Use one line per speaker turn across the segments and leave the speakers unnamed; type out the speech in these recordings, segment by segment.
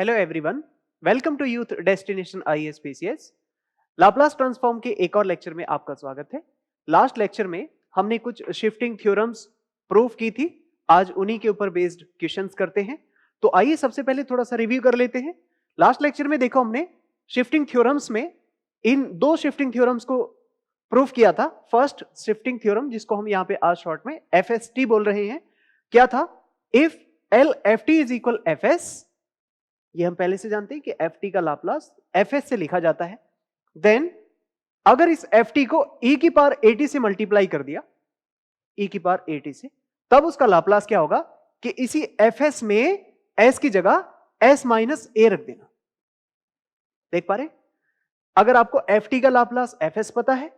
Hello everyone, welcome to Youth Destination IAS PCS. Laplace transform के एक और lecture में आपका स्वागत है। लास्ट लेक्चर में हमने कुछ शिफ्टिंग थ्योरम्स प्रूव की थी। आज उन्हीं के ऊपर बेस्ड क्वेश्चंस करते हैं। तो आइए सबसे पहले थोड़ा सा रिव्यू कर लेते हैं। लास्ट लेक्चर में देखो हमने शिफ्टिंग थ्योरम्स में इन दो शिफ्टिंग थ्योरम्स को प्रूव किया था। फर्स्ट शिफ्टिंग थ्योरम, जिसको हम यहाँ पे आज शॉर्ट में एफएसटी बोल रहे हैं, क्या था? If l f t is equal f S, ये हम पहले से जानते हैं कि एफ टी का लाप्लास एफ एस से लिखा जाता है। देन अगर इस एफ टी को ई की पावर एटी से मल्टीप्लाई कर दिया, ई की पावर एटी से, तब उसका लाप्लास क्या होगा कि इसी एफ एस में एस की जगह एस माइनस ए रख देना। देख पा रहे? अगर आपको एफ टी का लाप्लास एफ एस पता है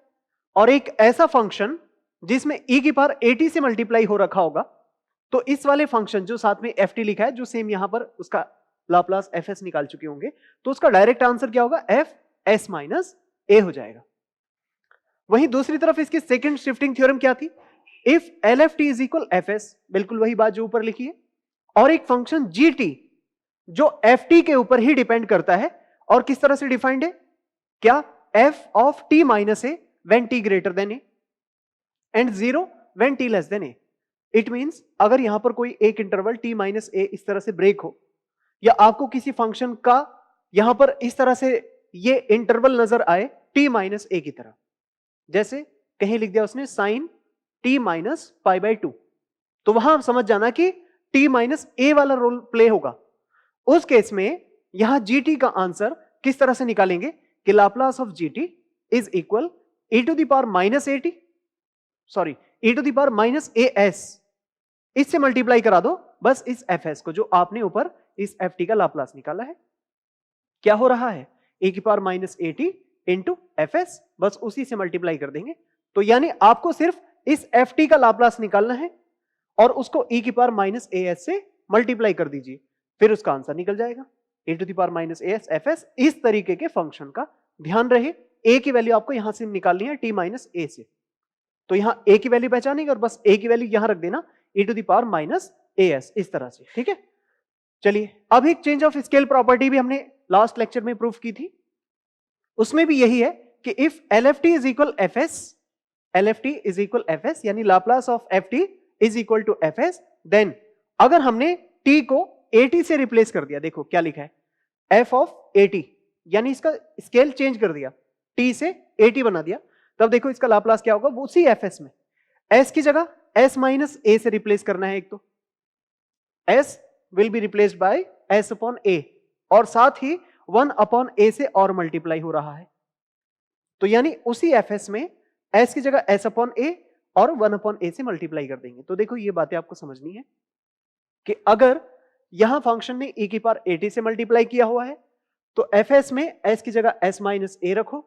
और एक ऐसा फंक्शन जिसमें ई की पावर एटी से मल्टीप्लाई हो रखा होगा, तो इस वाले फंक्शन जो साथ में एफ टी लिखा है, जो सेम यहां पर उसका लाप्लास एफ एस निकाल चुके होंगे, तो उसका डायरेक्ट आंसर क्या होगा? एफ एस माइनस ए हो जाएगा। वहीं दूसरी तरफ इसकी सेकंड शिफ्टिंग थ्योरम क्या थी? If l f t is equal f S, बिल्कुल वही बात जो ऊपर लिखी है, और एक फंक्शन जी टी जो एफ टी के ऊपर ही डिपेंड करता है, और किस तरह से डिफाइंड है? क्या? F of T minus A when T greater than A and 0 when T less than A. It means अगर यहां पर कोई एक इंटरवल टी माइनस ए इस तरह से ब्रेक हो, या आपको किसी फंक्शन का यहां पर इस तरह से ये इंटरवल नजर आए टी माइनस ए की तरह, जैसे कहीं लिख दिया उसने sine T minus pi by two, तो वहां आप समझ जाना कि टी माइनस ए वाला रोल प्ले होगा। उस केस में यहां जी टी का आंसर किस तरह से निकालेंगे कि Laplace of G T is equal E to the power minus A T, sorry E to the power minus A S, इससे मल्टीप्लाई करा दो बस इस एफ एस को, जो आपने ऊपर इस एफ टी का लाप्लास निकाला है। क्या हो रहा है? ए की power minus A T into F S, बस उसी से मल्टीप्लाई कर देंगे। तो यानी आपको सिर्फ इस एफ टी का लाप्लास निकालना है और उसको e की पावर माइनस ए एस से मल्टीप्लाई कर दीजिए, फिर उसका आंसर निकल जाएगा a to the power minus A s f s. इस तरीके के फंक्शन का ध्यान रहे, ए की वैल्यू आपको यहां से निकालनी है टी माइनस ए से, तो यहां ए की वैल्यू पहचानेंगे और बस ए की वैल्यू यहां रख देना e to the power minus A S, इस तरह से। ठीक है, चलिए अब एक चेंज ऑफ स्केल प्रॉपर्टी भी हमने लास्ट लेक्चर में प्रूफ की थी। उसमें भी यही है कि if l f t is equal f s, l f t is equal f s यानी Laplace of f t is equal to f s, then अगर हमने टी को ए टी से रिप्लेस कर दिया, देखो क्या लिखा है, एफ ऑफ ए टी, यानी इसका स्केल चेंज कर दिया, टी से ए टी बना दिया, तब देखो इसका लाप्लास क्या होगा? वो उसी एफ एस में एस की जगह एस माइनस ए से रिप्लेस करना है। एक तो s will be replaced by s upon a, और साथ ही 1 अपॉन ए से और मल्टीप्लाई हो रहा है, तो यानी उसी एफ एस में एस की जगह एस अपॉन ए और 1 अपॉन ए से मल्टीप्लाई कर देंगे। तो देखो ये बातें आपको समझनी है कि अगर यहां फंक्शन ने e की पावर एटी से मल्टीप्लाई किया हुआ है, तो एफ एस में एस की जगह एस माइनस ए रखो।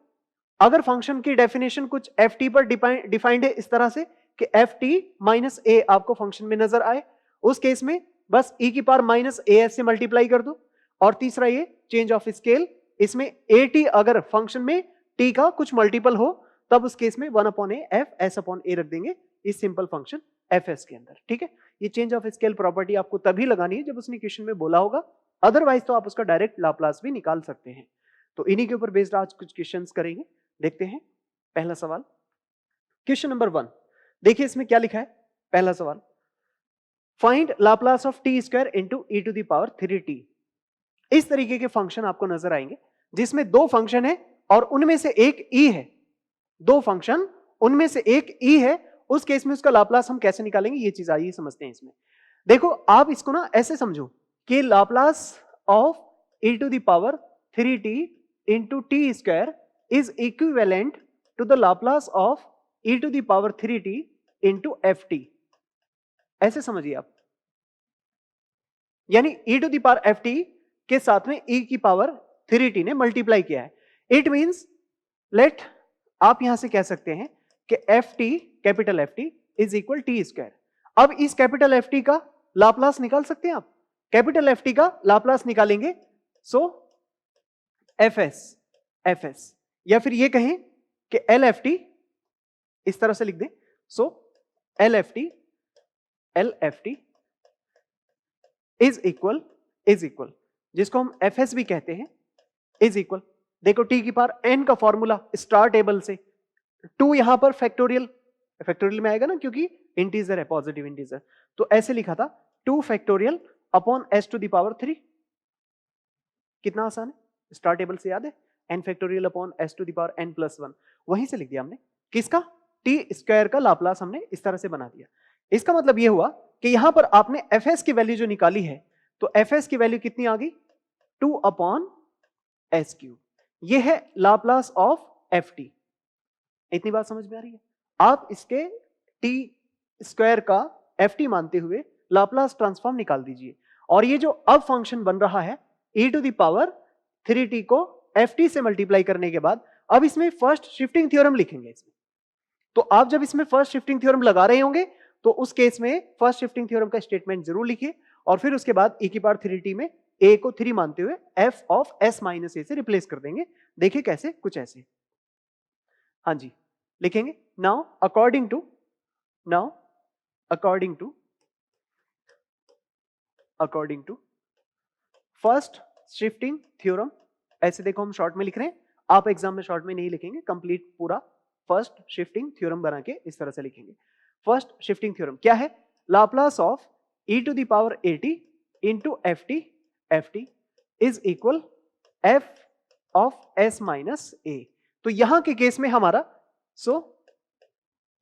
अगर फंक्शन की डेफिनेशन कुछ एफ टी पर डिफाइंड है इस तरह से कि एफ टी माइनस ए आपको फंक्शन में नजर आए, उस केस में बस e की पावर माइनस ए एस से मल्टीप्लाई कर दो। और तीसरा ये चेंज ऑफ स्केल, इसमें ए टी अगर फंक्शन में t का कुछ मल्टीपल हो, तब उस केस में 1 upon a f s upon a रख देंगे इस सिंपल फंक्शन एफ एस के अंदर। ठीक है, ये चेंज ऑफ स्केल प्रॉपर्टी आपको तभी लगानी है जब उसने क्वेश्चन में बोला होगा, अदरवाइज तो आप उसका डायरेक्ट लाप्लास भी निकाल सकते हैं। तो इन्हीं के ऊपर बेस्ड आज कुछ क्वेश्चंस करेंगे। देखते हैं पहला सवाल, क्वेश्चन नंबर 1। देखिए इसमें क्या लिखा है। पहला सवाल, find Laplace of T square into E to the power 3t। इस तरीके के फंक्शन आपको नजर आएंगे जिसमें दो फंक्शन है और उनमें से एक ई है, दो फंक्शन उनमें से एक ई है, उस केस में उसका लाप्लास हम कैसे निकालेंगे, ये चीज आइए समझते हैं। इसमें देखो आप इसको ना ऐसे समझो कि Laplace of E to the power 3t into T square is equivalent to the Laplace of E to the power 3t into F T. ऐसे समझिए आप, यानी e to the power F T के साथ में e की power 3t ने multiply किया है। इट मींस लेट, आप यहां से कह सकते हैं कि F T, capital F t is equal T square. अब इस कैपिटल एफ टी का लाप्लास निकाल सकते हैं आप, कैपिटल एफ टी का लाप्लास निकालेंगे, सो एफ एस, या फिर ये कहें कि एल एफ टी, इस तरह से लिख दें, so l f t is equal जिसको हम fs भी कहते हैं, इज इक्वल, देखो t की पावर n का फॉर्मूला स्टार टेबल से, 2 यहां पर फैक्टोरियल, फैक्टोरियल में आएगा ना क्योंकि इंटीजर है, पॉजिटिव इंटीजर, तो ऐसे लिखा था 2 factorial upon s to the power 3। कितना आसान है, स्टार टेबल से याद है, n factorial upon s to the power n plus 1, वहीं से लिख दिया हमने। किसका, t स्क्वायर का लाप्लास हमने इस तरह से बना दिया। इसका मतलब यह हुआ कि यहां पर आपने fs की वैल्यू जो निकाली है, तो fs की वैल्यू कितनी आ गई, 2 अपॉन s क्यूब। यह है लाप्लास ऑफ ft। इतनी बात समझ में आ रही है? आप इसके t स्क्वायर का ft मानते हुए लाप्लास ट्रांसफॉर्म निकाल दीजिए, और ये जो अब फंक्शन बन रहा है e to the power 3t को ft से मल्टीप्लाई करने के बाद अब इसमें फर्स्ट शिफ्टिंग थ्योरम लिखेंगे इसमें। तो आप जब इसमें फर्स्ट शिफ्टिंग थ्योरम लगा रहे होंगे तो उस केस में फर्स्ट शिफ्टिंग थ्योरम का स्टेटमेंट जरूर लिखिए, और फिर उसके बाद e की पावर 3t में a को 3 मानते हुए f of s minus a से रिप्लेस कर देंगे। देखिए कैसे, कुछ ऐसे, हाँ जी लिखेंगे। Now according to first shifting theorem, ऐसे देखो हम शॉर्ट में लिख रहे हैं, आप एग्जाम में शॉर्ट में नहीं लिखेंगे, कंप्लीट पूरा फर्स्ट शिफ्टिंग थ्योरम बना के इस तरह से लिखेंगे। फर्स्ट शिफ्टिंग थ्योरम क्या है, Laplace of e to the power at into ft is equal f of s minus a। तो यहां के केस में हमारा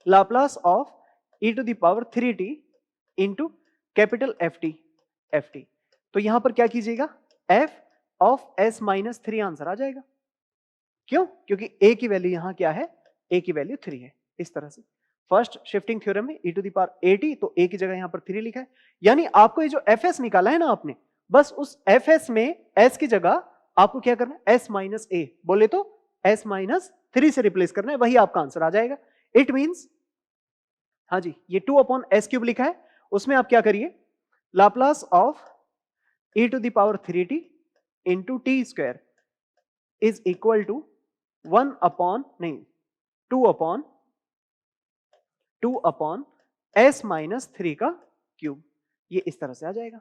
Laplace of e to the power 3t into capital ft, तो यहां पर क्या कीजिएगा, f of s minus 3 answer आ जाएगा। क्यों, क्योंकि a की वैल्यू यहां क्या है, a की वैल्यू 3 है। इस तरह से फर्स्ट शिफ्टिंग थ्योरम में e टू द पावर 80, तो a की जगह यहां पर 3 लिखा है, यानी आपको ये जो fs निकाला है ना आपने, बस उस fs में s की जगह आपको क्या करना है, s माइनस a, बोले तो s माइनस 3 से रिप्लेस करना है, वही आपका आंसर आ जाएगा। इट मींस, हाँ जी, ये 2 अपॉन s क्यूब लिखा है, उसमें आप क्या करिए, Laplace of e to the power 3t into T square is equal to 2 upon s minus 3 का क्यूब, ये इस तरह से आ जाएगा,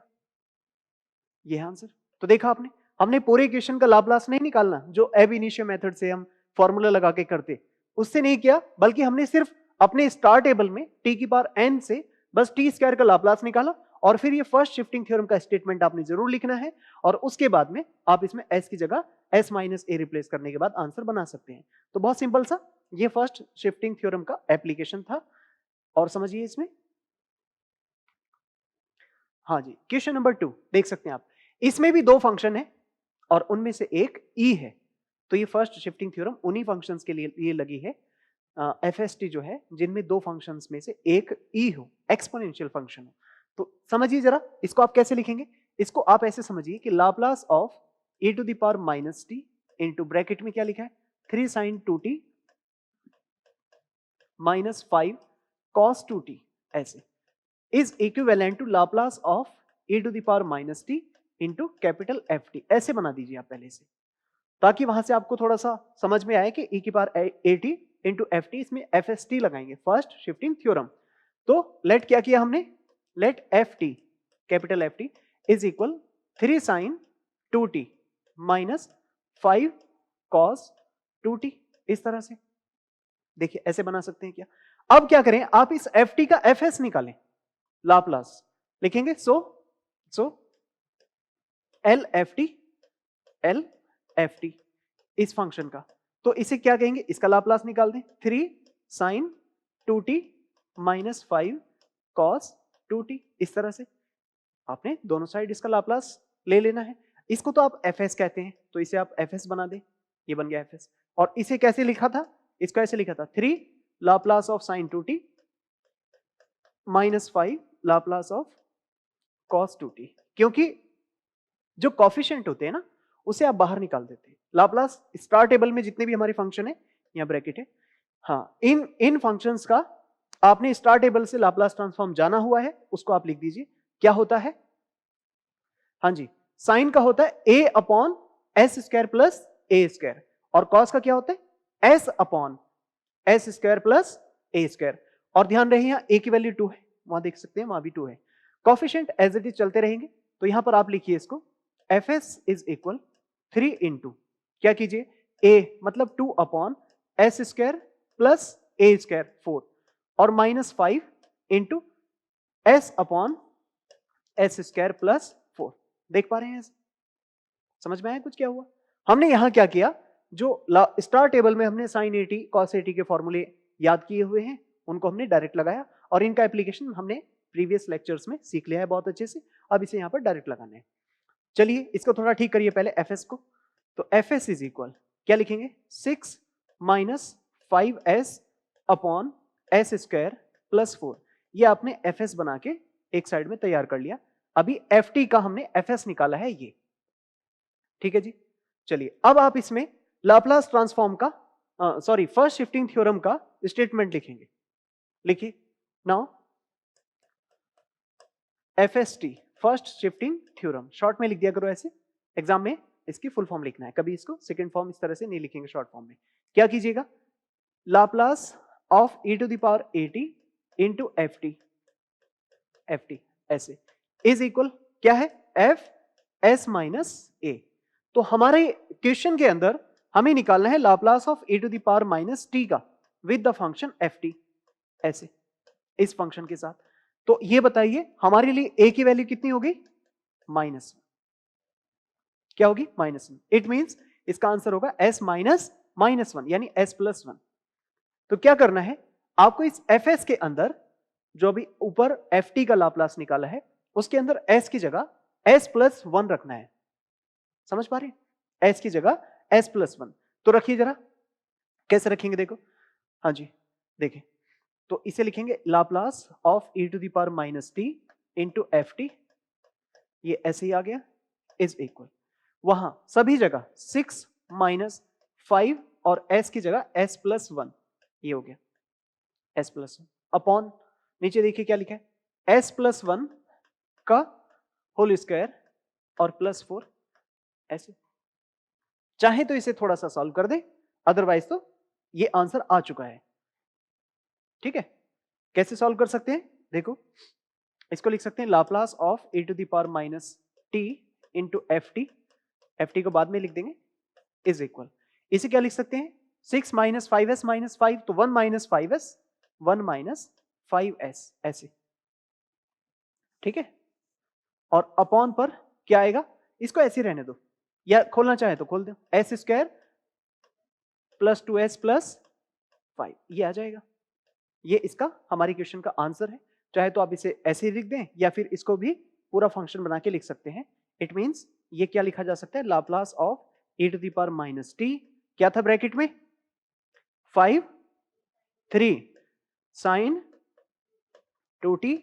ये है आंसर। तो देखा आपने, हमने पूरे इक्वेशन का लाप्लास नहीं निकालना जो एब इनिशियो मेथड से हम फॉर्मूला लगा के करते, उससे नहीं किया, बल्कि हमने सिर्फ अपने स्टार टेबल में t की पावर n से बस टी स्क्वायर का लाप्लास निकाला, और फिर ये फर्स्ट शिफ्टिंग थ्योरम का स्टेटमेंट आपने जरूर लिखना है, और उसके बाद में आप इसमें s की जगह s माइनस a रिप्लेस करने के बाद आंसर बना सकते हैं। तो बहुत सिंपल सा ये फर्स्ट शिफ्टिंग थ्योरम का एप्लीकेशन था, और समझिए इसमें। हाँ जी, क्वेश्चन नंबर 2 देख सकते हैं आप, इसमें भी 2 फंक्शन है और उनमें से एक e है, तो ये फर्स्ट शिफ्टिंग थ्योरम उन्हीं फंक्शंस के लिए ये लगी है, FST जो है, जिनमें 2 फंक्शंस में से एक e हो, एक्सपोनेंशियल फंक्शन हो। तो समझिए जरा, इसको आप कैसे लिखेंगे, इसको आप ऐसे समझिए कि Laplace of e to the power minus T into bracket में क्या लिखा है, 3 sin 2t minus 5 cos 2t, ऐसे is equivalent to Laplace of e to the power minus T into capital ft, ऐसे बना दीजिए आप पहले से, ताकि वहां से आपको थोड़ा सा समझ में आए कि e की पावर at इंटू ft, इसमें fst लगाएंगे, फर्स्ट शिफ्टिंग थ्योरम। तो लेट क्या किया हमने, let ft, capital ft is equal 3 sin 2t minus 5 cos 2t, इस तरह से देखिए ऐसे बना सकते हैं क्या। अब क्या करें, आप इस ft का fs निकालें, लाप्लास लिखेंगे, सो एल एफ टी इस फंक्शन का, तो इसे क्या कहेंगे, इसका लाप्लास निकाल दें, 3 sin 2t minus 5 cos 2t, इस तरह से आपने दोनों साइड इसका लाप्लास ले लेना है। इसको तो आप fs कहते हैं, तो इसे आप fs बना दें, ये बन गया fs। और इसे कैसे लिखा था, इसको ऐसे लिखा था, 3 Laplace of sin 2t minus 5 Laplace of cos 2t, क्योंकि जो कॉफिशिएंट होते हैं ना उसे आप बाहर निकाल देते हैं। लाप्लास स्टार टेबल में जितने भी हमारे फंक्शन है, यहाँ ब्रैकेट है, हाँ, इन फंक्शंस का आपने स्टार टेबल से लाप्लास ट्रांसफॉर्म जाना हुआ है, उसको आप लिख दीजिए। क्या होता है, हाँ जी, साइन का होता है a upon S square plus A square, और कॉस का क्या होता है s upon S square plus ए स्क्वायर। और ध्यान रहे यहाँ a की वैल्यू 2 है, वहां देख सकते हैं वहां भी 2 है, कॉफिशिएंट एज इट इज चलते रहेंगे। तो यहां पर आप लिखिए इसको F S is equal 3 into क्या कीजिए, ए मतलब 2 अपॉन एस स्क्वायर प्लस ए स्क्वायर 4 और minus 5 into S upon S square plus 4। देख पा रहे हैं? समझ में आया कुछ क्या हुआ? हमने यहां क्या किया, जो स्टार टेबल में हमने साइन 80 कॉस 80 के फॉर्मूले याद किए हुए हैं उनको हमने डायरेक्ट लगाया और इनका एप्लीकेशन हमने प्रीवियस लेक्चर्स में सीख लिया है बहुत अच्छे से। अब इसे यहां पर डायरेक्ट लगाना है। चलिए इसको थोड़ा ठीक करिए पहले एफ एस को। तो एफ एस इज इक्वल क्या लिखेंगे, 6 minus 5s upon S square plus 4। ये आपने एफ एस बना के एक साइड में तैयार कर लिया। अभी एफ टी का हमने एफ एस निकाला है ये, ठीक है जी। चलिए अब आप इसमें लाप्लास ट्रांसफॉर्म का सॉरी फर्स्ट शिफ्टिंग थ्योरम का स्टेटमेंट लिखेंगे। लिखिए now FST first shifting theorem, short में लिख दिया करो ऐसे, एग्जाम में इसकी फुल फॉर्म लिखना है, कभी इसको सेकंड फॉर्म इस तरह से नहीं लिखेंगे शॉर्ट फॉर्म में। क्या कीजिएगा, Laplace of e to the power 80 into F T ऐसे इज इक्वल क्या है, एफ एस माइनस ए। तो हमारे क्वेश्चन के अंदर हमें निकालना है Laplace of e to the power minus t का with the function f T ऐसे इस फंक्शन के साथ। तो ये बताइए हमारे लिए a की वैल्यू कितनी होगी, माइनस, क्या होगी माइनस 1। इट मींस इसका आंसर होगा s माइनस माइनस 1 यानी s प्लस 1। तो क्या करना है आपको, इस fs के अंदर जो अभी ऊपर ft का लाप्लास निकाला है उसके अंदर s की जगह s प्लस 1 रखना है। समझ पा रहे हैं, s की जगह s प्लस 1। तो रखिए जरा, कैसे रखेंगे देखो, हाँ जी देखें, तो इसे लिखेंगे Laplace of e to the power minus T into F T, ये ऐसे ही आ गया, इज इक्वल वहां सभी जगह 6 माइनस 5 और s की जगह s प्लस 1, ये हो गया s प्लस 1 अपॉन नीचे देखिए क्या लिखा है, s प्लस 1 का होल स्क्वायर और प्लस 4 ऐसे। चाहे तो इसे थोड़ा सा सॉल्व कर दे, अदरवाइज तो ये आंसर आ चुका है। ठीक है, कैसे सॉल्व कर सकते हैं देखो, इसको लिख सकते हैं Laplace of e to the power minus T into F T को बाद में लिख देंगे, इज इक्वल इसे क्या लिख सकते हैं, 6 माइनस 5s माइनस 5, तो 1 माइनस 5s 1 माइनस 5s ऐसे, ठीक है। और अपॉन पर क्या आएगा, इसको ऐसे रहने दो या खोलना चाहे तो खोल दो, S square plus 2s plus 5 ये आ जाएगा। ये इसका हमारी क्वेश्चन का आंसर है। चाहे तो आप इसे ऐसे ही लिख दें या फिर इसको भी पूरा फंक्शन बना के लिख सकते हैं। इट मींस ये क्या लिखा जा सकता है, Laplace of e to the power minus T, क्या था ब्रैकेट में 5 3 sign 2t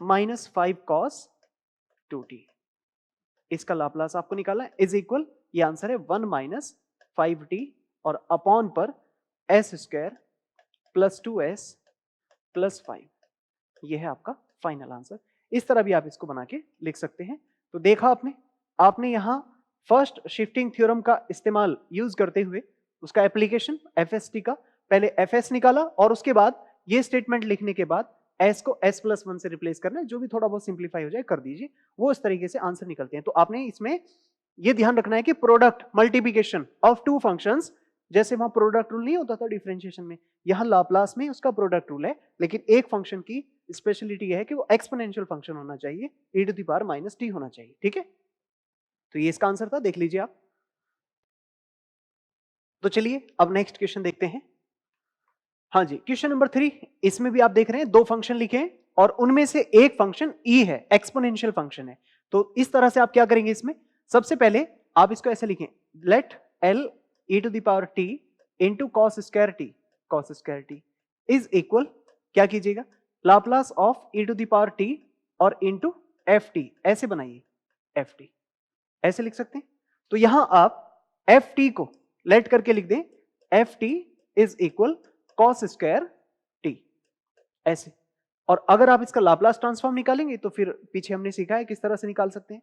minus 5 cos 2t, इसका लाप्लास आपको निकालना है, इज इक्वल ये आंसर है 1 माइनस 5t और अपॉन पर s square plus 2s plus 5, ये है आपका फाइनल आंसर। इस तरह भी आप इसको बना के लिख सकते हैं। तो देखा आपने यहां फर्स्ट शिफ्टिंग थ्योरम का इस्तेमाल यूज करते हुए उसका एप्लीकेशन एफएसटी का, पहले एफएस निकाला और उसके बाद ये स्टेटमेंट लिखने के बाद s को s प्लस 1 से रिप्लेस करना है, जो भी थोड़ा बहुत सिंप्लीफाई हो जाए कर दीजिए, वो इस तरीके से आंसर निकलते हैं। तो आपने इसमें ये ध्यान रखना है कि product multiplication of two functions, जैसे वहां प्रोडक्ट रूल नहीं होता था डिफरेंशिएशन में, यहां लाप्लास में उसका प्रोडक्ट रूल है, लेकिन एक फंक्शन की स्पेशलिटी है कि वो एक्सपोनेंशियल फंक्शन होना चाहिए, e to the power minus T होना चाहिए। ठीक है, तो ये इसका आंसर था, देख लीजिए आप। तो चलिए अब नेक्स्ट क्वेश्चन देखते हैं। हाँ जी, क्वेश्चन नंबर 3, इसमें भी आप देख रहे हैं दो फंक्शन लिखे हैं और उनमें से एक फंक्शन e है, एक्सपोनेंशियल फंक्शन है। तो इस तरह से आप क्या करेंगे, इसमें सबसे पहले आप इसको ऐसे लिखें, let l e to the power t into cos square t is equal, क्या कीजिएगा, Laplace of e to the power t और इंटू एफ टी, ऐसे बनाइए, एफ टी ऐसे लिख सकते हैं। तो यहां आप एफ टी को लेट करके लिख दें, F t is equal cos square T ऐसे। और अगर आप इसका लाप्लास ट्रांसफॉर्म निकालेंगे तो फिर पीछे हमने सीखा है किस तरह से निकाल सकते हैं।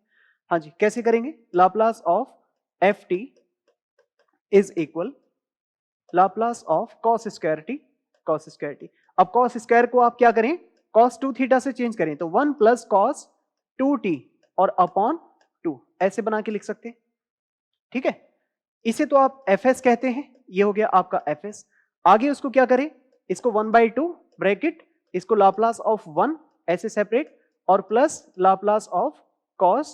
हाँ जी, कैसे करेंगे, Laplace of f t is equal Laplace of cos square T. अब कॉस स्क्वायर को आप क्या करें, कॉस 2 थीटा से चेंज करें, तो 1 प्लस कॉस 2t और अपॉन 2 ऐसे बना के लिख सकते हैं, ठीक है। इसे तो आप fs कहते हैं, ये हो गया आपका fs। आगे उसको क्या करें, इसको 1/2 ब्रैकेट, इसको लाप्लास ऑफ 1 ऐसे सेपरेट और plus Laplace of cos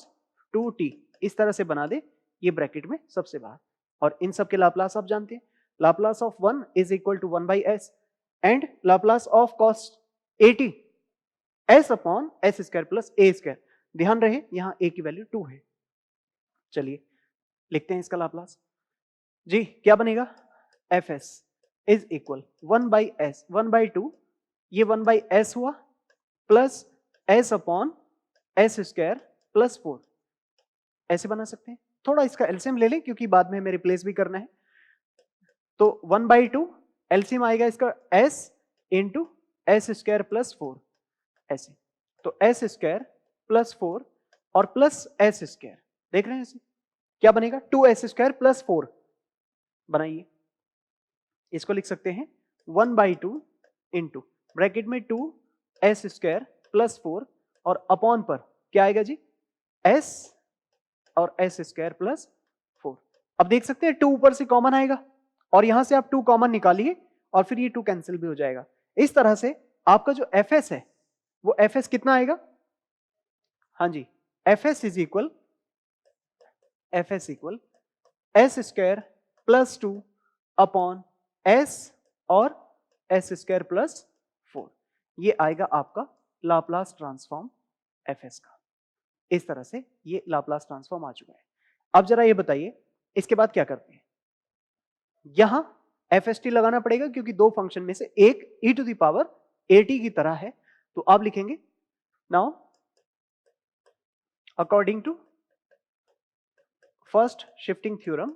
2t इस तरह से बना दे, ये ब्रैकेट में सबसे बाहर। और इन सब के लाप्लास आप जानते हैं, Laplace of 1 is equal to 1/s and Laplace of cos 80 s upon s square plus a square. ध्यान रहे यहां a की वैल्यू 2 है। चलिए लिखते हैं इसका लाप्लास जी, क्या बनेगा, fs इज इक्वल 1/s 1/2, ये 1/s हुआ plus s upon s square plus 4 ऐसे बना सकते हैं। थोड़ा इसका एलसीएम ले लें क्योंकि बाद में हमें रिप्लेस भी करना है। तो 1/2 एलसीएम आएगा इसका s into S square plus 4 ऐसे, तो s स्क्वायर प्लस 4 और प्लस s स्क्वायर, देख रहे हैं इसे क्या बनेगा, 2s स्क्वायर प्लस 4 बनाइए। इसको लिख सकते हैं 1/2 इंटू ब्रैकेट में 2s स्क्वायर प्लस 4 और अपॉन पर क्या आएगा जी, s और s स्क्वायर प्लस 4। अब देख सकते हैं 2 ऊपर से कॉमन आएगा और यहां से आप 2 कॉमन निकालिए और फिर ये 2 कैंसिल भी हो जाएगा। इस तरह से आपका जो fs है वो fs कितना आएगा, हाँ जी, fs is equal s square plus 2 upon s और s स्क्वायर प्लस 4, ये आएगा आपका लाप्लास ट्रांसफॉर्म fs का। इस तरह से ये लाप्लास ट्रांसफॉर्म आ चुका है। अब जरा ये बताइए इसके बाद क्या करते हैं, यहां fst लगाना पड़ेगा क्योंकि दो फंक्शन में से एक e to the power at की तरह है। तो आप लिखेंगे now according to first shifting theorem,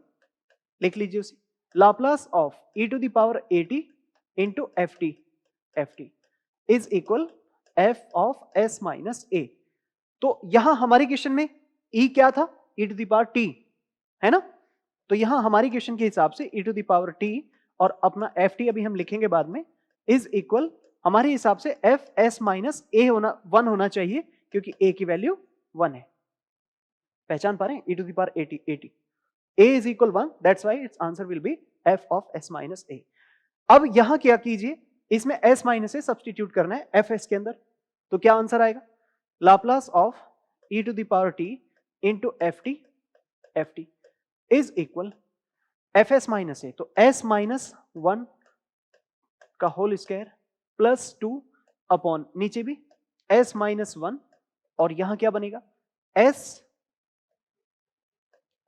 लिख लीजिए उसे, Laplace of e to the power at into ft is equal f of s minus a। तो यहां हमारे क्वेश्चन में e क्या था, e to the power t है ना, तो यहां हमारी क्वेश्चन के हिसाब से e to the power t और अपना ft अभी हम लिखेंगे बाद में, इज इक्वल हमारे हिसाब से f s माइनस a होना 1 होना चाहिए क्योंकि a की वैल्यू 1 है। पहचान पा रहे हैं, e to the power 80 a is equal 1, that's why its answer will be f of s minus a। अब यहां क्या कीजिए, इसमें s माइनस a सब्सटीट्यूट करना है fs के अंदर, तो क्या आंसर आएगा, Laplace of e to the power t into ft is equal fs minus a, तो s माइनस 1 का होल स्क्वायर प्लस 2 अपॉन नीचे भी s माइनस 1 और यहां क्या बनेगा,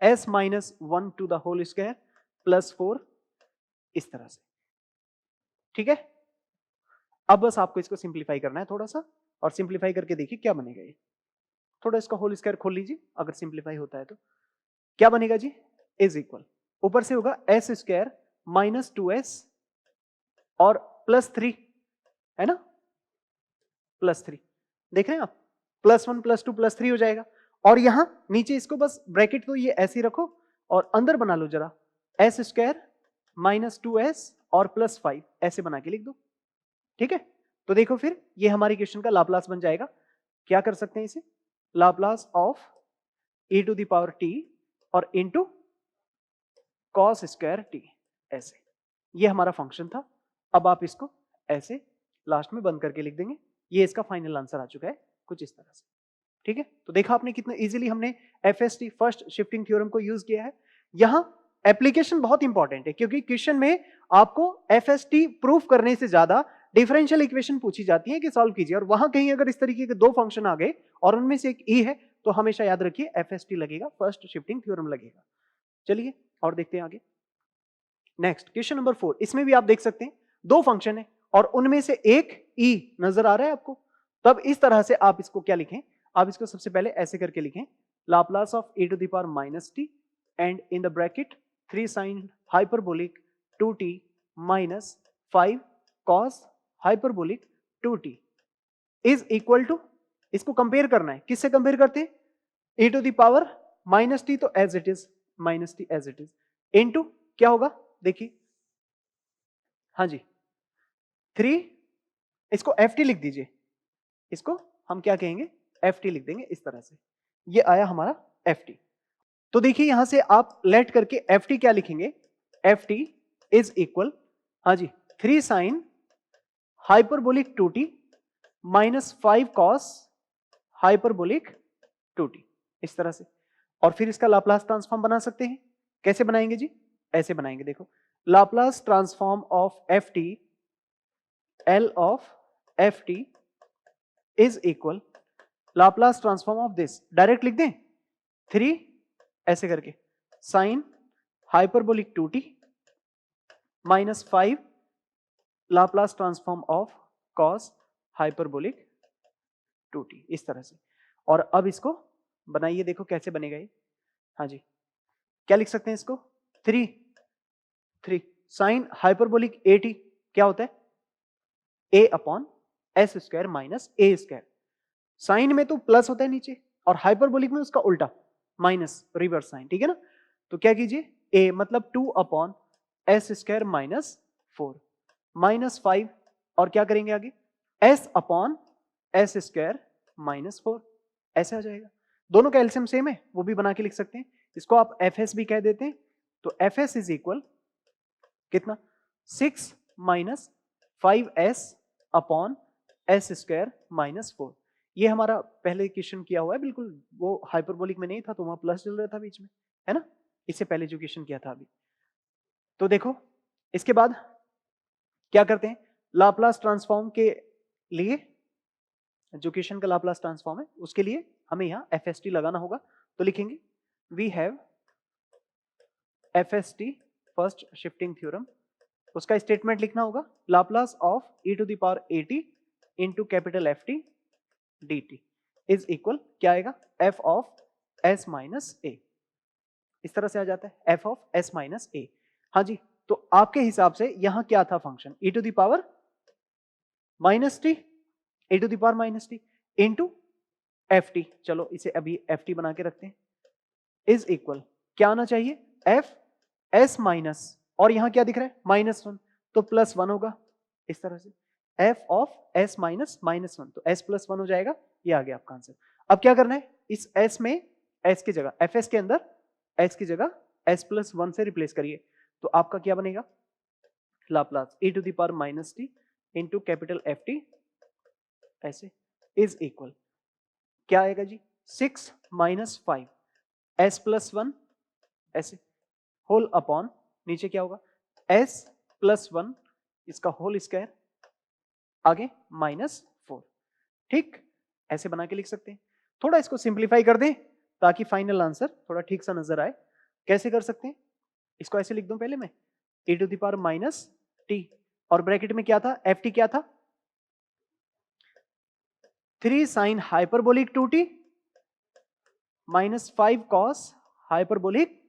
s minus 1 to the whole square plus 4 इस तरह से, ठीक है। अब बस आपको इसको सिंप्लीफाई करना है थोड़ा सा, और सिंप्लीफाई करके देखिए क्या बनेगा। ये थोड़ा इसका होल स्क्वायर खोल लीजिए, अगर सिंप्लीफाई होता है तो क्या बनेगा जी, इज इक्वल ऊपर से होगा s स्क्वायर माइनस 2s और प्लस 3 है ना, प्लस 3, देख रहे हैं आप, प्लस 1 प्लस 2 प्लस 3 हो जाएगा। और यहां नीचे इसको बस ब्रैकेट तो ये ऐसे ही रखो और अंदर बना लो जरा, s स्क्वायर माइनस 2s और प्लस 5 ऐसे बना के लिख दो, ठीक है। तो देखो फिर ये हमारी क्वेश्चन का लाप्लास बन जाएगा। क्या कर सकते हैं इसे, Laplace of e to the power t और इंटू cos स्क्वायर t ऐसे, ये हमारा फंक्शन था। अब आप इसको ऐसे लास्ट में बंद करके लिख देंगे, ये इसका फाइनल आंसर आ चुका है कुछ इस तरह से, ठीक है। तो देखा आपने कितना इजीली हमने FST फर्स्ट शिफ्टिंग थ्योरम को यूज किया है। यहां एप्लीकेशन बहुत इंपॉर्टेंट है क्योंकि क्वेश्चन में आपको FST प्रूफ करने से ज्यादा डिफरेंशियल इक्वेशन पूछी जाती है कि सॉल्व कीजिए, और वहां कहीं अगर इस तरीके के दो फंक्शन आ गए और उनमें से एक ई है तो हमेशा याद रखिए FST लगेगा, फर्स्ट शिफ्टिंग थ्योरम लगेगा। चलिए और देखते हैं आगे। नेक्स्ट क्वेश्चन नंबर 4, इसमें भी आप देख सकते हैं दो फंक्शन है और उनमें से एक ई नजर आ रहा है आपको। तब इस तरह से आप इसको क्या लिखें, आप इसको सबसे पहले ऐसे करके लिखें, Laplace of e to the power minus t and in the bracket 3 sin hyperbolic 2t minus 5 cos hyperbolic 2t is equal to, इसको कंपेयर करना है, किससे कंपेयर करते हैं, e to the power minus t तो as it is minus t as it is, into क्या होगा देखिए, हाँ जी 3, इसको ft लिख दीजिए, इसको हम क्या कहेंगे ft लिख देंगे इस तरह से, ये आया हमारा एफ टी। तो देखिए यहां से आप लेट करके एफ टी क्या लिखेंगे, एफ टी इज इक्वल, हाँ जी, 3 sine hyperbolic 2t minus 5 cos hyperbolic 2t, इस तरह से। और फिर इसका लाप्लास ट्रांसफॉर्म बना सकते हैं। कैसे बनाएंगे जी, ऐसे बनाएंगे, देखो Laplace transform of f T, L of f t is equal Laplace transform of this, direct लिख दें 3 ऐसे करके sign hyperbolic 2t minus 5 Laplace transform of cos hyperbolic 2t, इस तरह से। और अब इसको बनाइए, देखो कैसे बनेगा ये, हाँ जी, क्या लिख सकते हैं इसको, 3 साइन हाइपरबोलिक 80 क्या होता है, a upon S square minus A square. Sine में तो प्लस होता है नीचे, और हाइपरबोलिक में उसका उल्टा माइनस, रिवर्स साइन, ठीक है ना। तो क्या कीजिए, a मतलब 2 upon S square minus 4 minus 5, और क्या करेंगे आगे, s upon S square minus 4, ऐसे आ जाएगा। दोनों का एलसीएम सेम है, वो भी बना के लिख सकते हैं। इसको आप fs भी कह देते हैं। तो fs इज इक्वल कितना, 6 minus 5s upon S square minus 4। ये हमारा पहले क्वेश्चन किया हुआ है, बिल्कुल वो हाइपरबोलिक में नहीं था तो वहां प्लस चल रहा था बीच में, है ना, इससे पहले जो क्वेश्चन किया था अभी। तो देखो इसके बाद क्या करते हैं, लाप्लास ट्रांसफॉर्म के लिए, जो क्वेश्चन का लाप्लास ट्रांसफॉर्म है उसके लिए हमें यहाँ एफएसटी लगाना होगा। तो लिखेंगे we have FST, first shifting theorem, उसका स्टेटमेंट लिखना होगा, Laplace of e to the power 80 into capital F T D T is equal, क्या आएगा, F of S minus A, इस तरह से आ जाता है, F of S minus A. हाँ जी, तो आपके हिसाब से यहां क्या था function, e to the power minus T, e to the power minus T into F T, चलो इसे अभी एफ टी बना के रखते हैं, इज इक्वल क्या आना चाहिए, एफ एस माइनस, और यहां क्या दिख रहा है, -1, तो +1 होगा, इस तरह से एफ ऑफ एस माइनस -1, तो एस +1 हो जाएगा। ये आ गया आपका आंसर। अब क्या करना है, इस एस में एस की जगह, एफ एस के अंदर एस की जगह s+1 से रिप्लेस करिए, तो आपका क्या बनेगा, Laplace e to the power minus T into capital F T ऐसे इज इक्वल, क्या आएगा जी, 6 माइनस 5 s+1 ऐसे होल अपॉन, नीचे क्या होगा, s+1 इसका होल स्क्वायर, आगे -4, ठीक, ऐसे बना के लिख सकते हैं। थोड़ा इसको सिंप्लीफाई कर दें ताकि फाइनल आंसर थोड़ा ठीक सा नजर आए। कैसे कर सकते हैं, इसको ऐसे लिख दूं पहले मैं, e to the power minus T, और ब्रैकेट में क्या था, एफ टी क्या था, 3 sine hyperbolic 2t minus 5 cos hyperbolic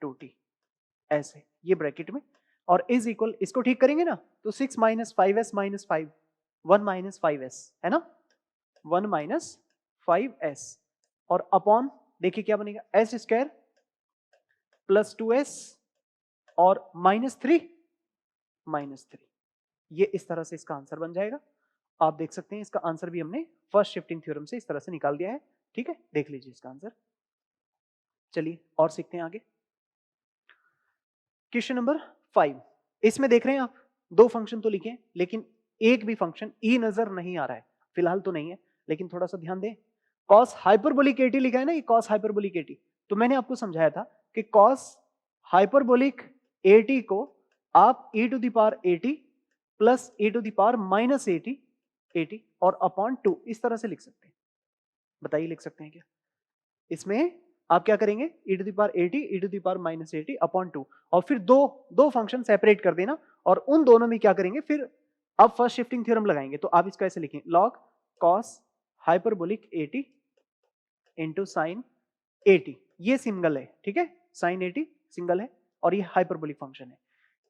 2t, ऐसे ये ब्रैकेट में, और इज इक्वल, इसको ठीक करेंगे ना, तो 6 minus 5s minus 5, 1 minus 5s, है ना, 1 माइनस 5s, और अपॉन, देखिए क्या बनेगा, एस स्क्वायर प्लस 2s और -3, ये इस तरह से इसका आंसर बन जाएगा। आप देख सकते हैं इसका आंसर भी हमने फर्स्ट शिफ्टिंग थ्योरम से इस तरह से निकाल दिया है, ठीक है, देख लीजिए इसका आंसर। चलिए और सीखते हैं आगे। क्वेश्चन नंबर 5, इसमें देख रहे हैं आप, दो फंक्शन तो लिखे लेकिन एक भी फंक्शन ई नजर नहीं आ रहा है, फिलहाल तो नहीं है, लेकिन थोड़ा सा ध्यान दें, कॉस हाइपरबोलिक 80 लिखा है ना, ये कॉस हाइपरबोलिक 80, तो मैंने आपको समझाया था कि कॉस हाइपरबोलिक 80 को आप e to the power 80 plus e to the power minus 80 और अपॉन 2 इस तरह से लिख सकते हैं। बताइए लिख सकते हैं क्या, इसमें आप क्या करेंगे, e to the power 80 e to the power minus 80 upon 2, और फिर दो फंक्शन सेपरेट कर देना, और उन दोनों में क्या करेंगे, फिर आप फर्स्ट शिफ्टिंग थ्योरम लगाएंगे। तो आप इसको ऐसे लिखें, log cos hyperbolic 80 into sine 80, ये सिंगल है, ठीक है, साइन 80 सिंगल है और ये हाइपरबोलिक फंक्शन है,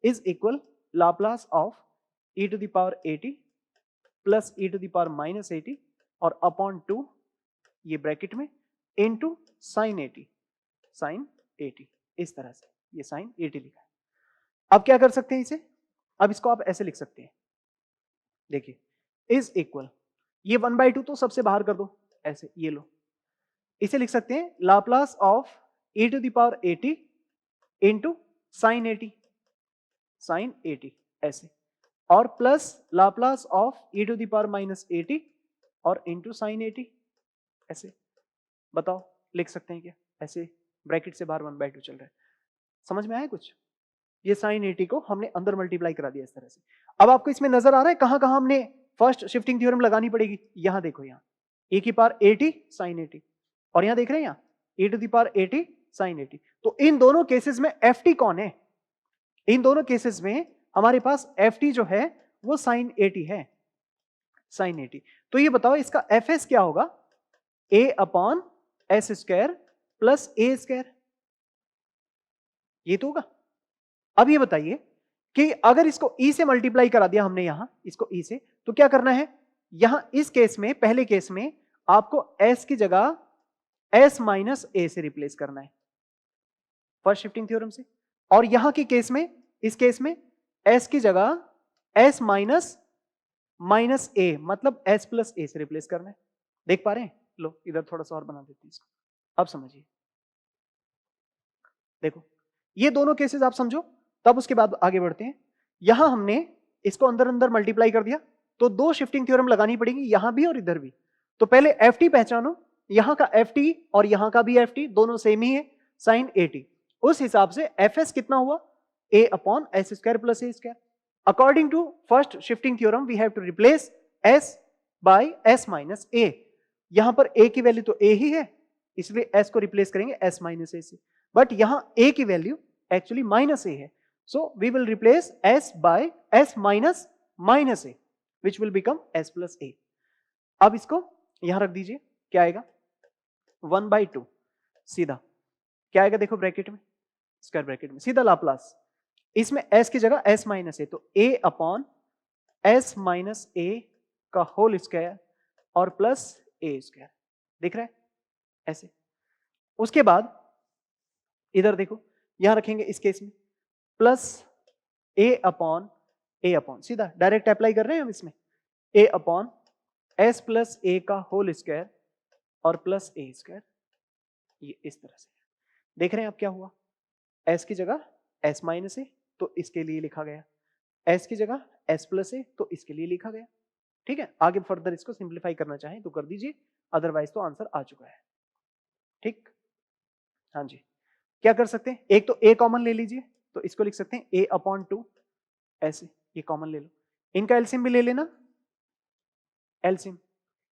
is equal Laplace of e to the power 80 plus e to the power minus 80 और अपॉन 2, ये ब्रैकेट में, इनटू साइन 80, इस तरह से ये साइन 80 लिखा है। अब क्या कर सकते हैं इसे, अब इसको आप ऐसे लिख सकते हैं, देखिए इज इक्वल, ये 1/2 तो सबसे बाहर कर दो, ऐसे ये लो, इसे लिख सकते हैं Laplace of e to the power 80 into sine 80, sine 80 ऐसे, और plus Laplace of e to the power minus 80 और इंटू साइन 80 ऐसे। बताओ लिख सकते हैं क्या? ऐसे ब्रैकेट से बाहर 1/2 चल रहा है। समझ में आया कुछ? ये साइन 80 को हमने अंदर मल्टीप्लाई करा दिया इस तरह से। अब आपको इसमें नजर आ रहा है कहां कहां हमने फर्स्ट शिफ्टिंग थ्योरम लगानी पड़ेगी? यहां देखो, यहां e की पावर 80 साइन 80, और यहां देख रहे हैं यहां e to the power 80 sine 80। तो इन दोनों केसेस में ft कौन है? इन दोनों केसेस में हमारे पास ft जो है वो साइन 80 है, साइन 80। तो ये बताओ इसका fs क्या होगा? a upon S square plus A square, ये तो होगा। अब ये बताइए कि अगर इसको e से मल्टीप्लाई करा दिया हमने यहां, इसको e से, तो क्या करना है? यहां इस केस में, पहले केस में आपको s की जगह s माइनस a से रिप्लेस करना है फर्स्ट शिफ्टिंग थ्योरम से, और यहां के केस में, इस केस में s की जगह s माइनस माइनस a मतलब s प्लस a से रिप्लेस करना है। देख पा रहे हैं? लो इधर थोड़ा सा और बना देते हैं इसको, अब समझिए। देखो ये दोनों केसेस आप समझो, तब उसके बाद आगे बढ़ते हैं। यहां हमने इसको अंदर अंदर मल्टीप्लाई कर दिया, तो दो शिफ्टिंग थ्योरम लगानी पड़ेगी, यहां भी और इधर भी। तो पहले ft पहचानो, यहां का ft और यहां का भी ft दोनों सेम ही है, साइन 80। उस हिसाब से fs कितना हुआ? a upon S square plus A square. According to first shifting theorem we have to replace s by s minus a। यहां पर a की वैल्यू तो a ही है, इसलिए s को रिप्लेस करेंगे s माइनस a से, बट यहां a की वैल्यू एक्चुअली माइनस a है, so we will replace s by s minus minus a which will become s plus a। अब इसको यहां रख दीजिए, क्या आएगा? 1/2 सीधा क्या आएगा? देखो ब्रैकेट में, स्क्वायर ब्रैकेट में सीधा लाप्लास, इसमें s की जगह s माइनस a, तो a upon s minus a का होल स्क्वायर और प्लस a स्क्वायर। दिख रहा है ऐसे? उसके बाद इधर देखो, यहां रखेंगे इस केस में प्लस a अपॉन सीधा डायरेक्ट अप्लाई कर रहे हैं हम इसमें, a upon s plus a का होल स्क्वायर और प्लस a स्क्वायर, ये इस तरह से। देख रहे हैं अब क्या हुआ? s की जगह s माइनस a तो इसके लिए लिखा गया, s की जगह s प्लस a तो इसके लिए लिखा गया। ठीक है, आगे फर्दर इसको सिंप्लीफाई करना चाहें तो कर दीजिए, अदरवाइज तो आंसर आ चुका है। ठीक, हाँ जी। क्या कर सकते हैं? एक तो a कॉमन ले लीजिए, तो इसको लिख सकते हैं a अपॉन 2 ऐसे, ये कॉमन ले लो। इनका एलसीएम भी ले लेना, एलसीएम,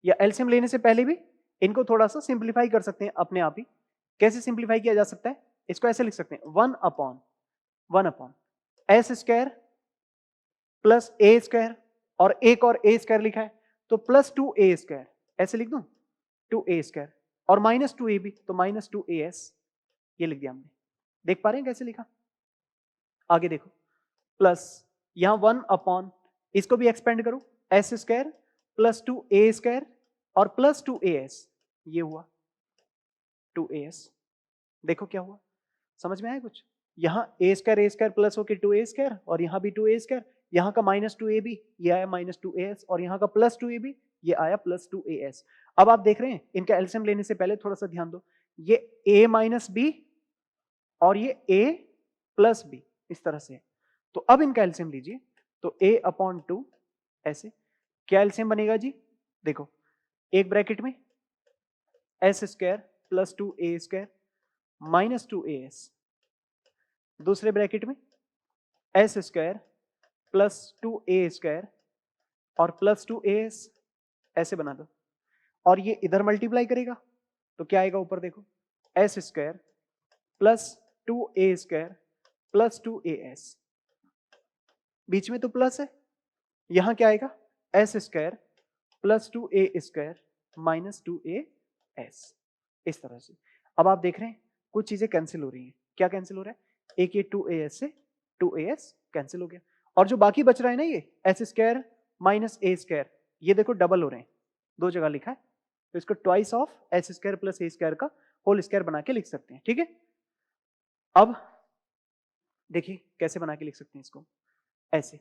या एलसीएम लेने से पहले भी इनको थोड़ा सा सिंप्लीफाई कर सकते हैं अपने आप ही। कैसे सिंप्लीफाई किया जा सकता है? इसको ऐसे लिख सकते हैं 1 अपॉन एस स्क्वायर प्लस ए स्क्वायर, और एक और ए स्क्वायर लिखा है तो प्लस 2a स्क्वायर, ऐसे लिख दूं 2a स्क्वायर, और माइनस 2a भी तो माइनस 2as, ये लिख दिया हमने। देख पा रहे हैं कैसे लिखा? आगे देखो, प्लस यहां 1 अपॉन, इसको भी एक्सपेंड करो, S square plus 2a square और प्लस 2as, ये हुआ 2as। देखो क्या हुआ, समझ में आया कुछ? यहां a स्क्वायर प्लस होके 2a स्क्वायर, और यहां भी 2a स्क्वायर, यहां का माइनस 2a भी, ये आया माइनस 2as, और यहां का प्लस 2a भी, ये आया प्लस 2as। अब आप देख रहे हैं इनका एलसीएम लेने से पहले थोड़ा सा ध्यान दो, ये a माइनस b और ये a प्लस b इस तरह से। तो अब इनका एलसीएम लीजिए, तो a अपॉन 2 ऐसे, क्या एलसीएम बनेगा जी? देखो, एक ब्रैकेट में S square plus 2a square minus 2as, दूसरे ब्रैकेट में S square plus 2a square और प्लस 2as, ऐसे बना दो, और ये इधर मल्टीप्लाई करेगा तो क्या आएगा ऊपर? देखो, S square plus 2a square plus 2as, बीच में तो प्लस है, यहां क्या आएगा? S square plus 2a square minus 2as, इस तरह से। अब आप देख रहे हैं कुछ चीजें कैंसिल हो रही हैं। क्या कैंसिल हो रहा है? एक ये 2as से 2as कैंसिल हो गया, और जो बाकी बच रहा है ना, ये S square minus a square, ये देखो डबल हो रहे हैं, दो जगह लिखा है, तो इसको twice of s square plus a square का होल स्क्वायर बना के लिख सकते हैं। ठीक है, अब देखिए कैसे बना के लिख सकते हैं इसको, ऐसे,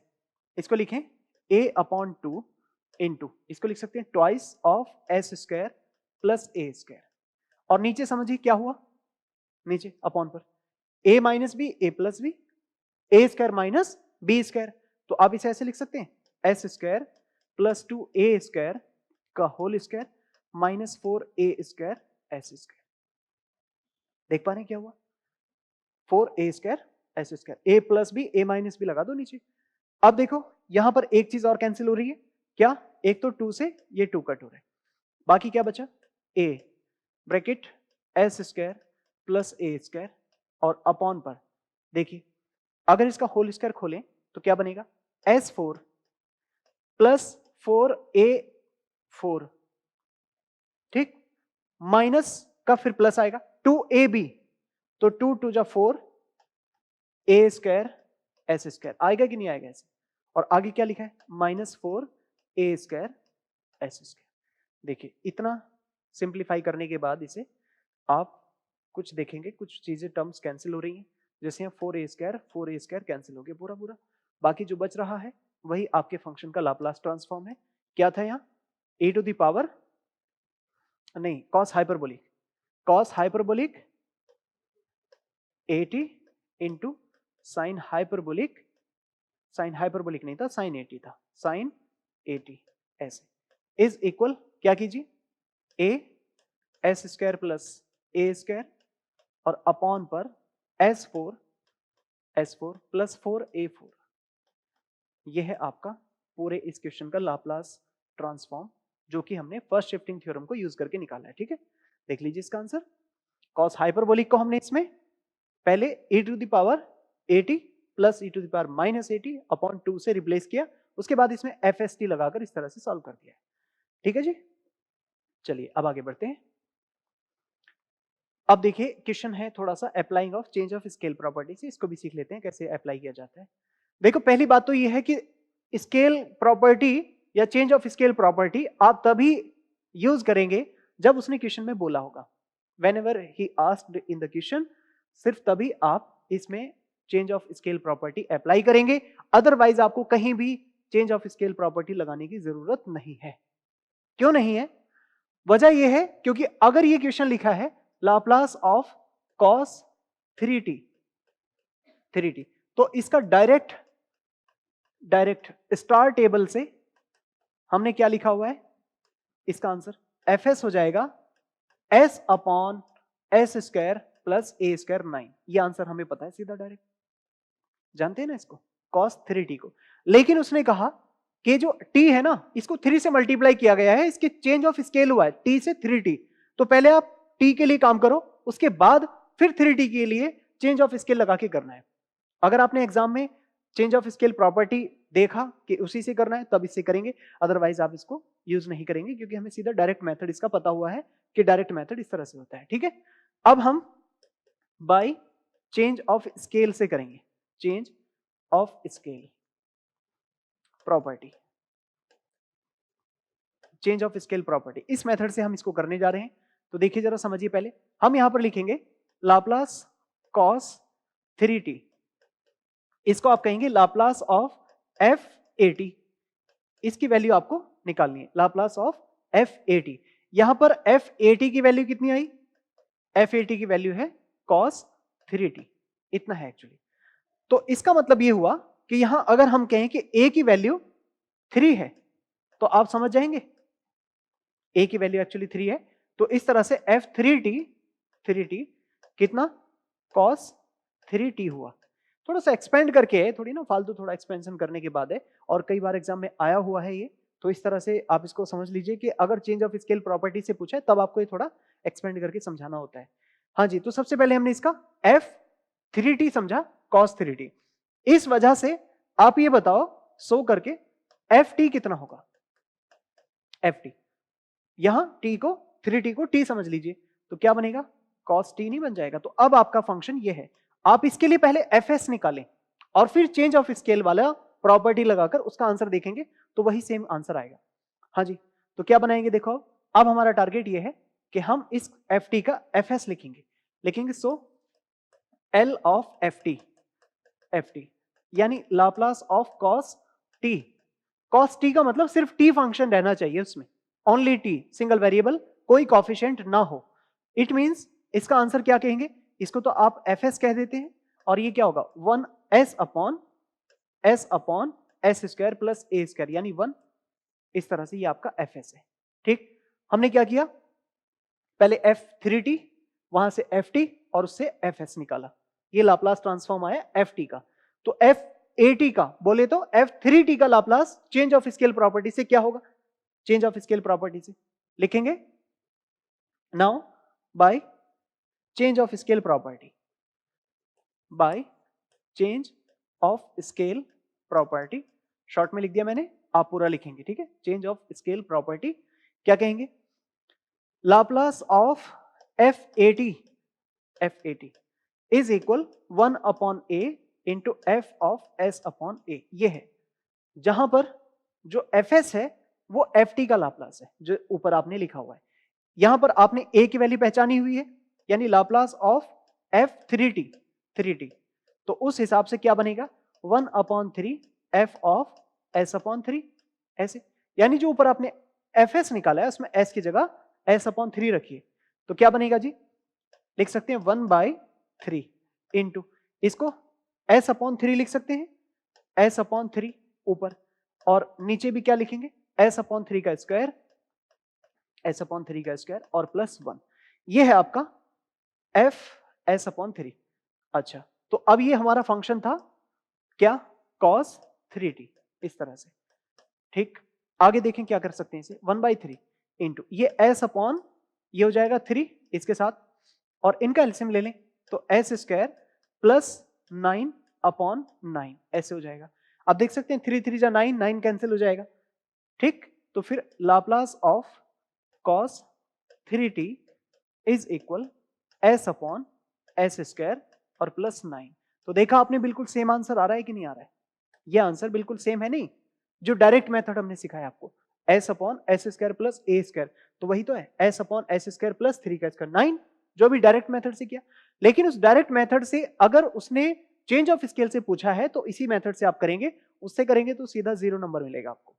इसको लिखें a अपॉन 2 इंटू, इसको लिख सकते हैं twice of s square plus a square, और नीचे समझिए क्या हुआ, नीचे अपॉन पर a minus b a plus b a square minus b square. तो आप इसे ऐसे लिख सकते हैं s square plus 2a square का whole square minus 4a square s square. देख पा रहे हैं क्या हुआ, 4a square s square, a plus b a minus b लगा दो नीचे। अब देखो यहां पर एक चीज और कैंसिल हो रही है, क्या, एक तो 2 से ये 2 कट हो रहा है, बाकी क्या बचा, a bracket S square plus A square और अपॉन पर देखिए अगर इसका होल स्क्वायर खोलें तो क्या बनेगा, S4 प्लस 4A4, ठीक, माइनस का फिर प्लस आएगा 2AB, तो 2 2 जा 4 ए स्क्वायर एस स्क्वायर आएगा कि नहीं आएगा ऐसे, और आगे क्या लिखा है minus 4A square s square. देखिए इतना सिंप्लीफाई करने के बाद इसे आप कुछ देखेंगे, कुछ चीजें टर्म्स कैंसिल हो रही हैं, जैसे यहाँ 4a स्क्वायर कैंसिल हो गया पूरा पूरा, बाकी जो बच रहा है वही आपके फंक्शन का लाप्लास ट्रांसफॉर्म है। क्या था यहाँ, e टू द पावर नहीं cos hyperbolic 80 into sine hyperbolic नहीं था, साइन 80 था, साइन 80 ऐसे इज इक्वल, क्या कीजिए a S square plus A square और अपॉन पर S4 प्लस 4A4। यह है आपका पूरे इस क्वेश्चन का लाप्लास ट्रांसफॉर्म जो कि हमने फर्स्ट शिफ्टिंग थ्योरम को यूज करके निकाला है। ठीक है, देख लीजिए इसका आंसर, कॉस हाइपरबोलिक को हमने इसमें पहले e to the power 80 plus e to the power minus 80 upon 2 से रिप्लेस किया, उसके बाद इसमें FST लगाकर इस तरह से सॉल्व कर दिया है। ठीक है जी, चलिए अब आगे बढ़ते हैं। अब देखिए क्वेश्चन है थोड़ा सा applying of change of scale property से, इसको भी सीख लेते हैं कैसे अप्लाई किया जाता है। देखो पहली बात तो ये है कि स्केल प्रॉपर्टी या चेंज ऑफ स्केल प्रॉपर्टी आप तभी यूज करेंगे जब उसने क्वेश्चन में बोला होगा, whenever he asked in the question, सिर्फ तभी आप इसमें change of scale property apply करेंगे, अदरवाइज आपको कहीं भी चेंज ऑफ स्केल प्रॉपर्टी लगाने की जरूरत नहीं है। क्यों नहीं है, वजह यह है क्योंकि अगर ये क्वेश्चन लिखा है लाप्लास ऑफ cos 3t, तो इसका डायरेक्ट स्टार टेबल से हमने क्या लिखा हुआ है, इसका आंसर fs हो जाएगा s upon S square plus ए स्क्वायर 9। ये आंसर हमें पता है सीधा डायरेक्ट, जानते हैं ना इसको cos 3t को। लेकिन उसने कहा कि जो t है ना इसको 3 से मल्टीप्लाई किया गया है, इसके चेंज ऑफ स्केल हुआ है t से 3t, तो पहले आप t के लिए काम करो, उसके बाद फिर 3t के लिए चेंज ऑफ स्केल लगा के करना है। अगर आपने एग्जाम में चेंज ऑफ स्केल प्रॉपर्टी देखा कि उसी से करना है तब इससे करेंगे, अदरवाइज आप इसको यूज नहीं करेंगे क्योंकि हमें सीधा डायरेक्ट मेथड इसका पता हुआ है कि डायरेक्ट मेथड इस तरह से होता है। ठीक है, अब हम बाय चेंज ऑफ स्केल से करेंगे, change of scale property, change of scale property, इस मेथड से हम इसको करने जा रहे हैं। तो देखिए जरा समझिए, पहले हम यहां पर लिखेंगे लाप्लास cos 3t, इसको आप कहेंगे लाप्लास ऑफ f80, इसकी वैल्यू आपको निकालनी है, लाप्लास ऑफ f80। यहां पर f80 की वैल्यू कितनी आई, f80 की वैल्यू है cos 3t, इतना है एक्चुअली। तो इसका मतलब ये हुआ कि यहां अगर हम कहें कि a की वैल्यू 3 है तो आप समझ जाएंगे a की वैल्यू एक्चुअली 3 है, तो इस तरह से f3t कितना cos 3t हुआ। थोड़ा सा एक्सपेंड करके, थोड़ी ना फालतू, थोड़ा एक्सपेंशन करने के बाद है, और कई बार एग्जाम में आया हुआ है ये, तो इस तरह से आप इसको समझ लीजिए कि अगर चेंज ऑफ स्केल प्रॉपर्टी से पूछा है तब आपको ये थोड़ा एक्सपेंड करके समझाना होता है। हाँ जी, तो सबसे पहले हमने इसका f3t समझा cos 3t, इस वजह से आप ये बताओ सो करके ft कितना होगा, ft यहां t को 3t को t समझ लीजिए, तो क्या बनेगा cos t नहीं बन जाएगा। तो अब आपका फंक्शन ये है, आप इसके लिए पहले fs निकालें और फिर चेंज ऑफ स्केल वाला प्रॉपर्टी लगाकर उसका आंसर देखेंगे तो वही सेम आंसर आएगा। हाँ जी, तो क्या बनाएंगे, देखो अब हमारा टारगेट ये है कि हम इस ft का fs लिखेंगे सो L ऑफ ft यानी लाप्लास ऑफ cos t का मतलब सिर्फ t फंक्शन रहना चाहिए उसमें, ओनली t, सिंगल वेरिएबल, कोई कॉफिशिएंट ना हो, इट मींस इसका आंसर क्या कहेंगे, इसको तो आप fs कह देते हैं और ये क्या होगा 1s upon s square plus a square यानी 1, इस तरह से ये आपका fs है। ठीक, हमने क्या किया, पहले f3t वहां से ft और उससे fs निकाला, ये लाप्लास ट्रांसफॉर्म आया ft का। तो f8 का बोले तो f3t का Laplace change of scale property से क्या होगा, चेंज ऑफ स्केल प्रॉपर्टी से लिखेंगे now by change of scale property, by change of scale property, short में लिख दिया मैंने, आप पूरा लिखेंगे। ठीक है, चेंज ऑफ स्केल प्रॉपर्टी क्या कहेंगे, Laplace of f80 is equal 1 upon a into F of s upon a। ये है जहां पर जो fs है वो ft का लाप्लास है जो ऊपर आपने लिखा हुआ है, यहां पर आपने a की वैल्यू पहचानी हुई है यानी लाप्लास ऑफ f3t, तो उस हिसाब से क्या बनेगा 1 upon 3 f of s upon 3 ऐसे, यानी जो ऊपर आपने fs निकाला है उसमें s की जगह s अपॉन 3 रखिए, तो क्या बनेगा जी, लिख सकते हैं 1/3 इंटू इसको s अपॉन 3 लिख सकते हैं, s अपॉन 3 ऊपर और नीचे भी क्या लिखेंगे s अपॉन 3 का स्क्वायर, s अपॉन 3 का स्क्वायर और प्लस 1, ये है आपका f s अपॉन 3। अच्छा, तो अब ये हमारा फंक्शन था क्या cos 3t इस तरह से। ठीक, आगे देखें क्या कर सकते हैं इसे 1/3 इंटू ये s अपॉन ये हो जाएगा 3 इसके साथ और इनका एलसीएम ले लें तो s स्क्वायर प्लस 9 अपॉन 9 ऐसे हो जाएगा। अब देख सकते हैं 3 3 जा 9, 9 कैंसिल हो जाएगा। ठीक, तो फिर Laplace of cos 3t is equal s upon s square और प्लस 9। तो देखा आपने बिल्कुल सेम आंसर आ रहा है कि नहीं आ रहा है, ये आंसर बिल्कुल सेम है नहीं, जो डायरेक्ट मेथड हमने सिखाया आपको s upon s square plus a square, तो वही तो है s upon s square plus 3 का स्क्वायर 9, जो भी डायरेक्ट मेथड से किया। लेकिन उस डायरेक्ट मेथड से अगर उसने चेंज ऑफ स्केल से पूछा है तो इसी मेथड से आप करेंगे, उससे करेंगे तो सीधा 0 नंबर मिलेगा आपको।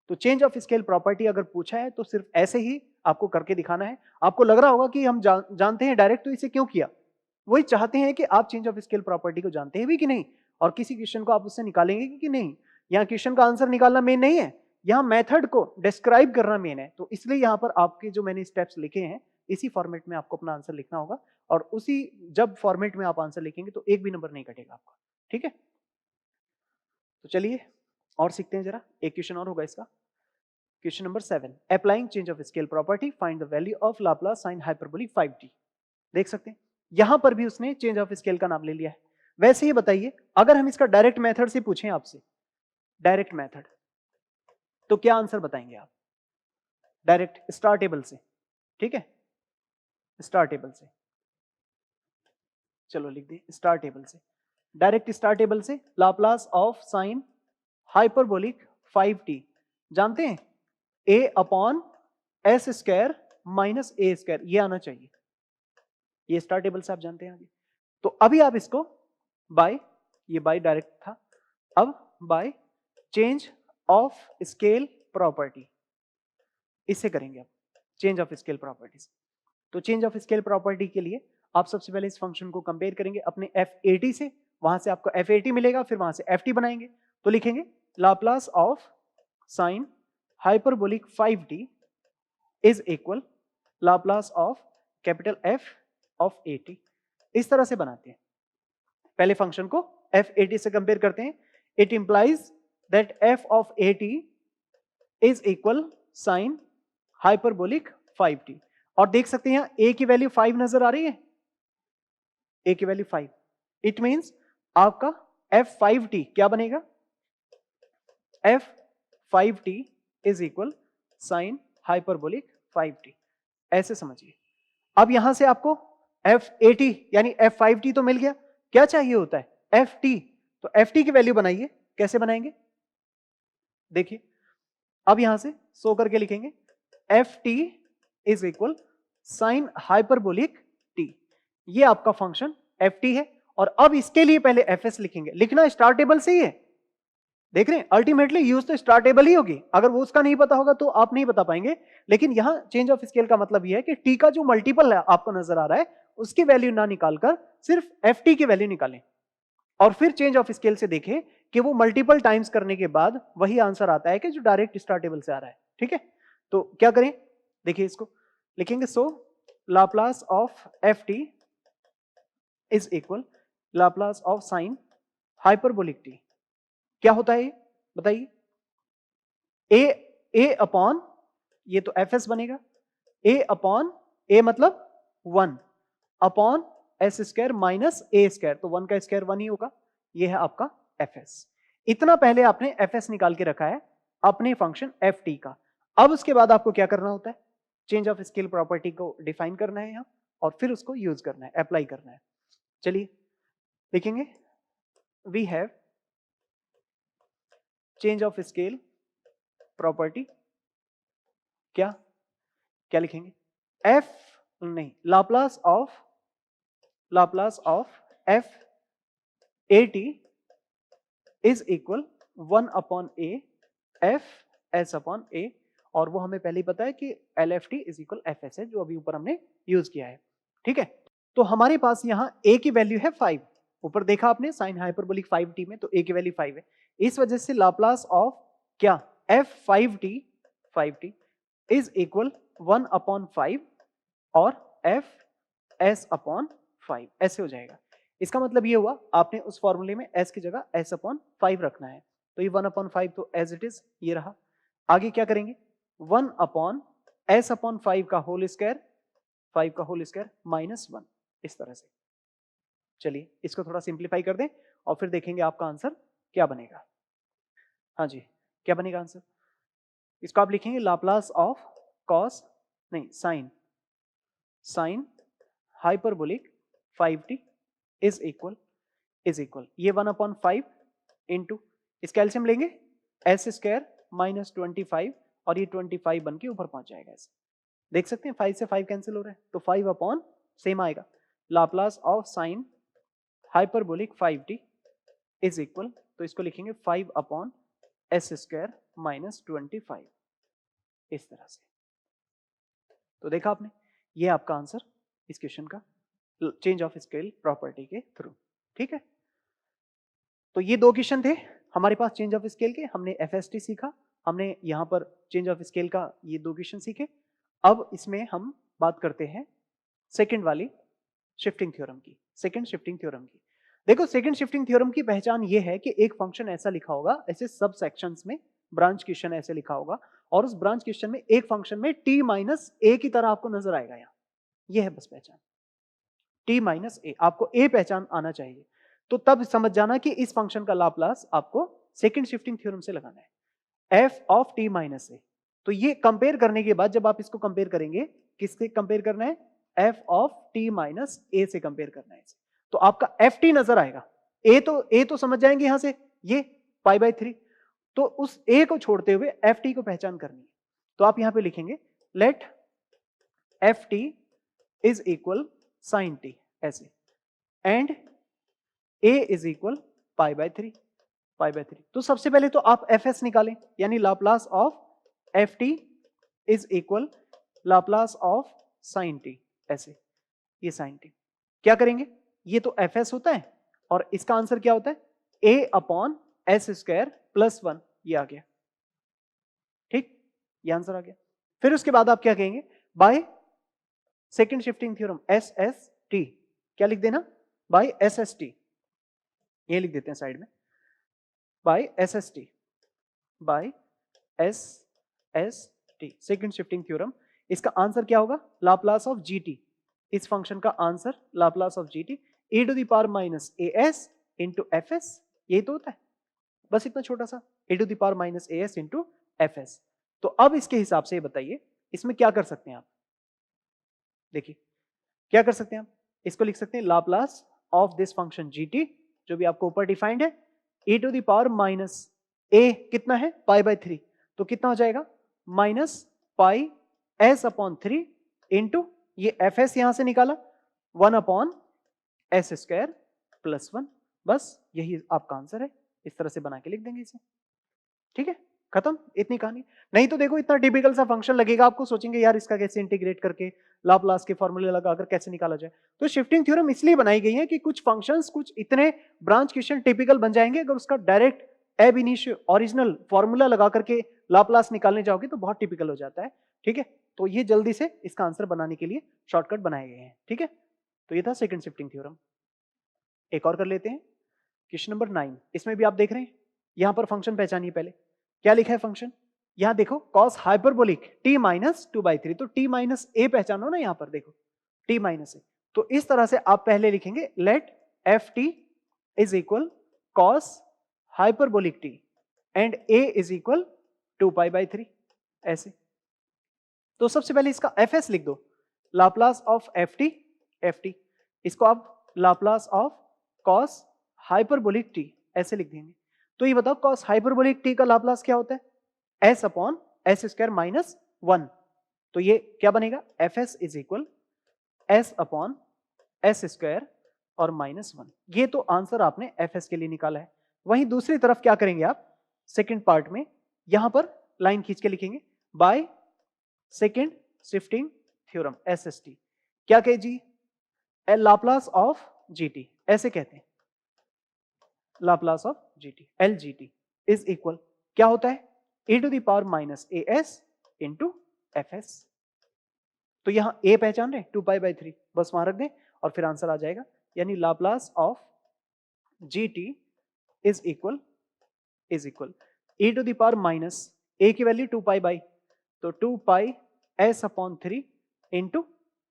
तो चेंज ऑफ स्केल प्रॉपर्टी अगर पूछा है तो सिर्फ ऐसे ही आपको करके दिखाना है। आपको लग रहा होगा कि हम जानते हैं डायरेक्ट, तो इसे क्यों किया, वही चाहते हैं कि आप चेंज ऑफ स्केल प्रॉपर्टी को जानते हैं भी कि नहीं और किसी क्वेश्चन को आप उससे निकालेंगे कि नहीं। यहाँ क्वेश्चन का आंसर निकालना मेन नहीं है, यहाँ मेथड को डिस्क्राइब करना मेन है। तो इसलिए यहाँ पर आपके जो मैंने स्टेप्स लिखे हैं इसी फॉर्मेट में आपको अपना आंसर लिखना होगा और उसी जब फॉर्मेट में आप आंसर लिखेंगे तो एक भी नंबर नहीं कटेगा आपका। ठीक है, तो चलिए और सीखते हैं जरा, एक क्वेश्चन और होगा इसका। Question number 7, applying change of scale property find the value of Laplace sine hyperbolic 5t। देख सकते हैं यहां पर भी उसने चेंज ऑफ स्केल का नाम ले लिया है। वैसे ही बताइए अगर हम इसका डायरेक्ट मेथड से पूछें आपसे, डायरेक्ट मेथड, तो क्या आंसर बताएंगे आप, डायरेक्ट स्टार टेबल से। ठीक है, स्टार टेबल से, चलो लिख दें स्टार टेबल से, डायरेक्ट स्टार टेबल से Laplace of sine hyperbolic 5t जानते हैं a upon s square minus a square, ये आना चाहिए, ये स्टार टेबल से आप जानते हैं आगे। तो अभी आप इसको बाय, ये बाय डायरेक्ट था, अब by change of scale property, इससे करेंगे आप चेंज ऑफ स्केल प्रॉपर्टीज। तो चेंज ऑफ स्केल प्रॉपर्टी के लिए आप सबसे पहले इस फंक्शन को कंपेयर करेंगे अपने f80 से, वहां से आपको f80 मिलेगा, फिर वहां से ft बनाएंगे, तो लिखेंगे Laplace of sine hyperbolic 5t is equal Laplace of capital F of 80। इस तरह से बनाते हैं, पहले फंक्शन को f80 से कंपेयर करते हैं। It implies that f of 80 is equal sine hyperbolic 5t, और देख सकते हैं यहां a की वैल्यू 5 नजर आ रही है, a की वैल्यू 5, इट मींस आपका f5t क्या बनेगा, f5t is equal sine hyperbolic 5t, ऐसे समझिए। अब यहां से आपको f80 यानी f5t तो मिल गया, क्या चाहिए होता है ft, तो ft की वैल्यू बनाइए, कैसे बनाएंगे देखिए, अब यहां से सो करके लिखेंगे ft is equal sine hyperbolic t, ये आपका फंक्शन ft है। और अब इसके लिए पहले fs लिखेंगे, लिखना स्टार टेबल से ही है, देख रहे हैं, अल्टीमेटली यूज तो स्टार्टेबल ही होगी, अगर वो उसका नहीं पता होगा तो आप नहीं बता पाएंगे। लेकिन यहाँ चेंज ऑफ स्केल का मतलब ये है कि टी का जो मल्टीपल है आपको नजर आ रहा है, उसकी वैल्यू ना निकालकर सिर्फ एफ टी की वैल्यू निकालें और फिर चेंज ऑफ स्केल से देखें कि वो मल्टीपल टाइम्स करने के बाद वही आंसर आता है कि जो डायरेक्ट स्टार्टेबल से आ रहा है। ठीक है, तो क्या करें, देखिए इसको लिखेंगे, so Laplace of f t is equal Laplace of sine hyperbolic t. क्या होता है ये बताइए, ए अपॉन, ये तो एफ एस बनेगा, ए अपॉन ए मतलब 1 upon S square minus A square, तो 1 का स्क्वायर 1 ही होगा, ये है आपका एफ एस। इतना पहले आपने एफ एस निकाल के रखा है अपने फंक्शन एफ टी का। अब उसके बाद आपको क्या करना होता है, चेंज ऑफ स्केल प्रॉपर्टी को डिफाइन करना है यहाँ और फिर उसको यूज करना है, अप्लाई करना है। चलिए लिखेंगे, we have change of scale property, क्या क्या लिखेंगे, एफ नहीं, Laplace of f a t is equal 1 upon a f s upon a, और वो हमें पहले ही पता है कि l f t is equal f s है, जो अभी ऊपर हमने यूज किया है। ठीक है, तो हमारे पास यहाँ ए की वैल्यू है 5, ऊपर देखा आपने साइन हाइपरबोलिक 5t में, तो ए की वैल्यू 5 है, इस वजह से लाप्लास ऑफ क्या F 5t is equal 1 upon 5 और एफ एस अपॉन 5, ऐसे हो जाएगा। इसका मतलब ये हुआ आपने उस फॉर्मूले में s की जगह s अपॉन 5 रखना है, तो ये 1 अपॉन 5 तो एज इट इज ये रहा। आगे क्या करेंगे, 1 अपॉन s अपॉन 5 का होल स्क्वायर माइनस 1, इस तरह से। चलिए इसको थोड़ा सिंप्लीफाई कर दें और फिर देखेंगे आपका आंसर क्या बनेगा। हाँ जी, क्या बनेगा आंसर, इसको आप लिखेंगे लाप्लास ऑफ कॉस नहीं sine hyperbolic 5t is equal ये 1 अपॉन 5 इंटू इसका एलसीएम लेंगे एस स्क्वायर माइनस 25 और ये 25 बन के ऊपर पहुंच जाएगा। ऐसे देख सकते हैं 5 से 5 कैंसिल हो रहा है, तो 5 अपॉन सेम आएगा, Laplace of sine hyperbolic 5t is equal, तो इसको लिखेंगे 5 अपॉन एस स्क्वायर माइनस 25, इस तरह से। तो देखा आपने, ये आपका आंसर इस क्वेश्चन का चेंज ऑफ स्केल प्रॉपर्टी के थ्रू। ठीक है, तो ये 2 क्वेश्चन थे हमारे पास चेंज ऑफ स्केल के, हमने एफएसटी सीखा, हमने यहाँ पर चेंज ऑफ स्केल का ये 2 क्वेश्चन सीखे। अब इसमें हम बात करते हैं सेकंड वाली शिफ्टिंग थ्योरम की, सेकंड शिफ्टिंग थ्योरम की। देखो सेकंड शिफ्टिंग थ्योरम की पहचान ये है कि एक फंक्शन ऐसा लिखा होगा, ऐसे सब सेक्शंस में ब्रांच क्वेश्चन ऐसे लिखा होगा और उस ब्रांच क्वेश्चन में एक फंक्शन में t माइनस ए की तरह आपको नजर आएगा, यहाँ ये है बस पहचान, t माइनस ए, आपको a पहचान आना चाहिए, तो तब समझ जाना कि इस फंक्शन का लाप्लास आपको सेकंड शिफ्टिंग थ्योरम से लगाना है, f ऑफ t माइनस ए। तो ये कंपेयर करने के बाद जब आप इसको कंपेयर करेंगे, किससे कंपेयर करना है, f ऑफ t माइनस ए से कंपेयर करना है, तो आपका ft नजर आएगा, a तो समझ जाएंगे यहां से, ये पाई बाई 3, तो उस a को छोड़ते हुए ft को पहचान करनी है, तो आप यहां पे लिखेंगे let ft is equal sine t, ऐसे, and a is equal pi by 3, तो सबसे पहले तो आप fs निकालें, यानी Laplace of ft is equal Laplace of sine t, ऐसे, ये साइन t। क्या करेंगे, ये तो fs होता है और इसका आंसर क्या होता है, a upon S square plus 1, ये आ गया, ठीक, ये आंसर आ गया। फिर उसके बाद आप क्या कहेंगे, by second shifting theorem SST, क्या लिख देना, बाय SST, ये लिख देते हैं साइड में, by SST, by SST second shifting theorem. इसका आंसर क्या होगा, लाप्लास ऑफ GT, इस फंक्शन का answer Laplace of GT e to the power minus AS into FS, यही तो होता है, बस इतना छोटा सा, e to the power minus AS into FS। तो अब इसके हिसाब से बताइए इसमें क्या कर सकते हैं आप, देखिए क्या कर सकते हैं आप, इसको लिख सकते हैं Laplace of this function GT, जो भी आपको ऊपर डिफाइंड है, e to the power minus a कितना है, पाई बाई 3, तो कितना हो जाएगा, minus pi s upon 3 into ये fs यहां से निकाला 1 अपॉन एस स्क्वायर प्लस 1, बस यही आपका आंसर है, इस तरह से बना के लिख देंगे इसे। ठीक है, खत्म, इतनी कहानी। नहीं तो देखो इतना टिपिकल सा फंक्शन लगेगा आपको, सोचेंगे यार इसका कैसे इंटीग्रेट करके लाप्लास के फॉर्मूले लगाकर कैसे निकाला जाए। तो शिफ्टिंग थ्योरम इसलिए बनाई गई है कि कुछ फंक्शंस, कुछ इतने ब्रांच क्वेश्चन टिपिकल बन जाएंगे, अगर उसका डायरेक्ट एब इनिशियो ओरिजिनल फॉर्मूला लगा करके लाप्लास निकालने जाओगे तो बहुत टिपिकल हो जाता है। ठीक है, तो ये जल्दी से इसका आंसर बनाने के लिए शॉर्टकट बनाए गए हैं। ठीक है, तो ये था सेकंड शिफ्टिंग थ्योरम। एक और कर लेते हैं, क्वेश्चन नंबर 9। इसमें भी आप देख रहे हैं, यहां पर फंक्शन पहचानिए पहले, क्या लिखा है फंक्शन। यहां देखो कॉस हाइपरबोलिक t माइनस 2/3, तो t माइनस ए पहचानो ना, यहां पर देखो t माइनस ए। तो इस तरह से आप पहले लिखेंगे let f t is equal cos hyperbolic t and a is equal 2π/3, ऐसे। तो सबसे पहले इसका fs लिख दो, लाप्लास ऑफ एफ टी, इसको आप Laplace of cos hyperbolic t ऐसे लिख देंगे। तो ये बताओ कॉस हाइपरबोलिक t का लाप्लास क्या होता है, s upon S square minus 1। तो ये क्या बनेगा, fs is equal s upon S square और -1। ये तो आंसर आपने fs के लिए निकाला है। वहीं दूसरी तरफ क्या करेंगे आप, सेकंड पार्ट में यहां पर लाइन खींच के लिखेंगे by second shifting theorem SST। क्या कहे जी, लाप्लास ऑफ GT, ऐसे कहते हैं, Laplace of GT LGT is equal क्या होता है, e to the power minus as into fs। तो यहां a पहचान रहे 2π/3, बस वहां रख दें और फिर आंसर आ जाएगा। यानी Laplace of GT is equal e to the power minus a की वैल्यू 2π, तो 2πs अपॉन 3 इंटू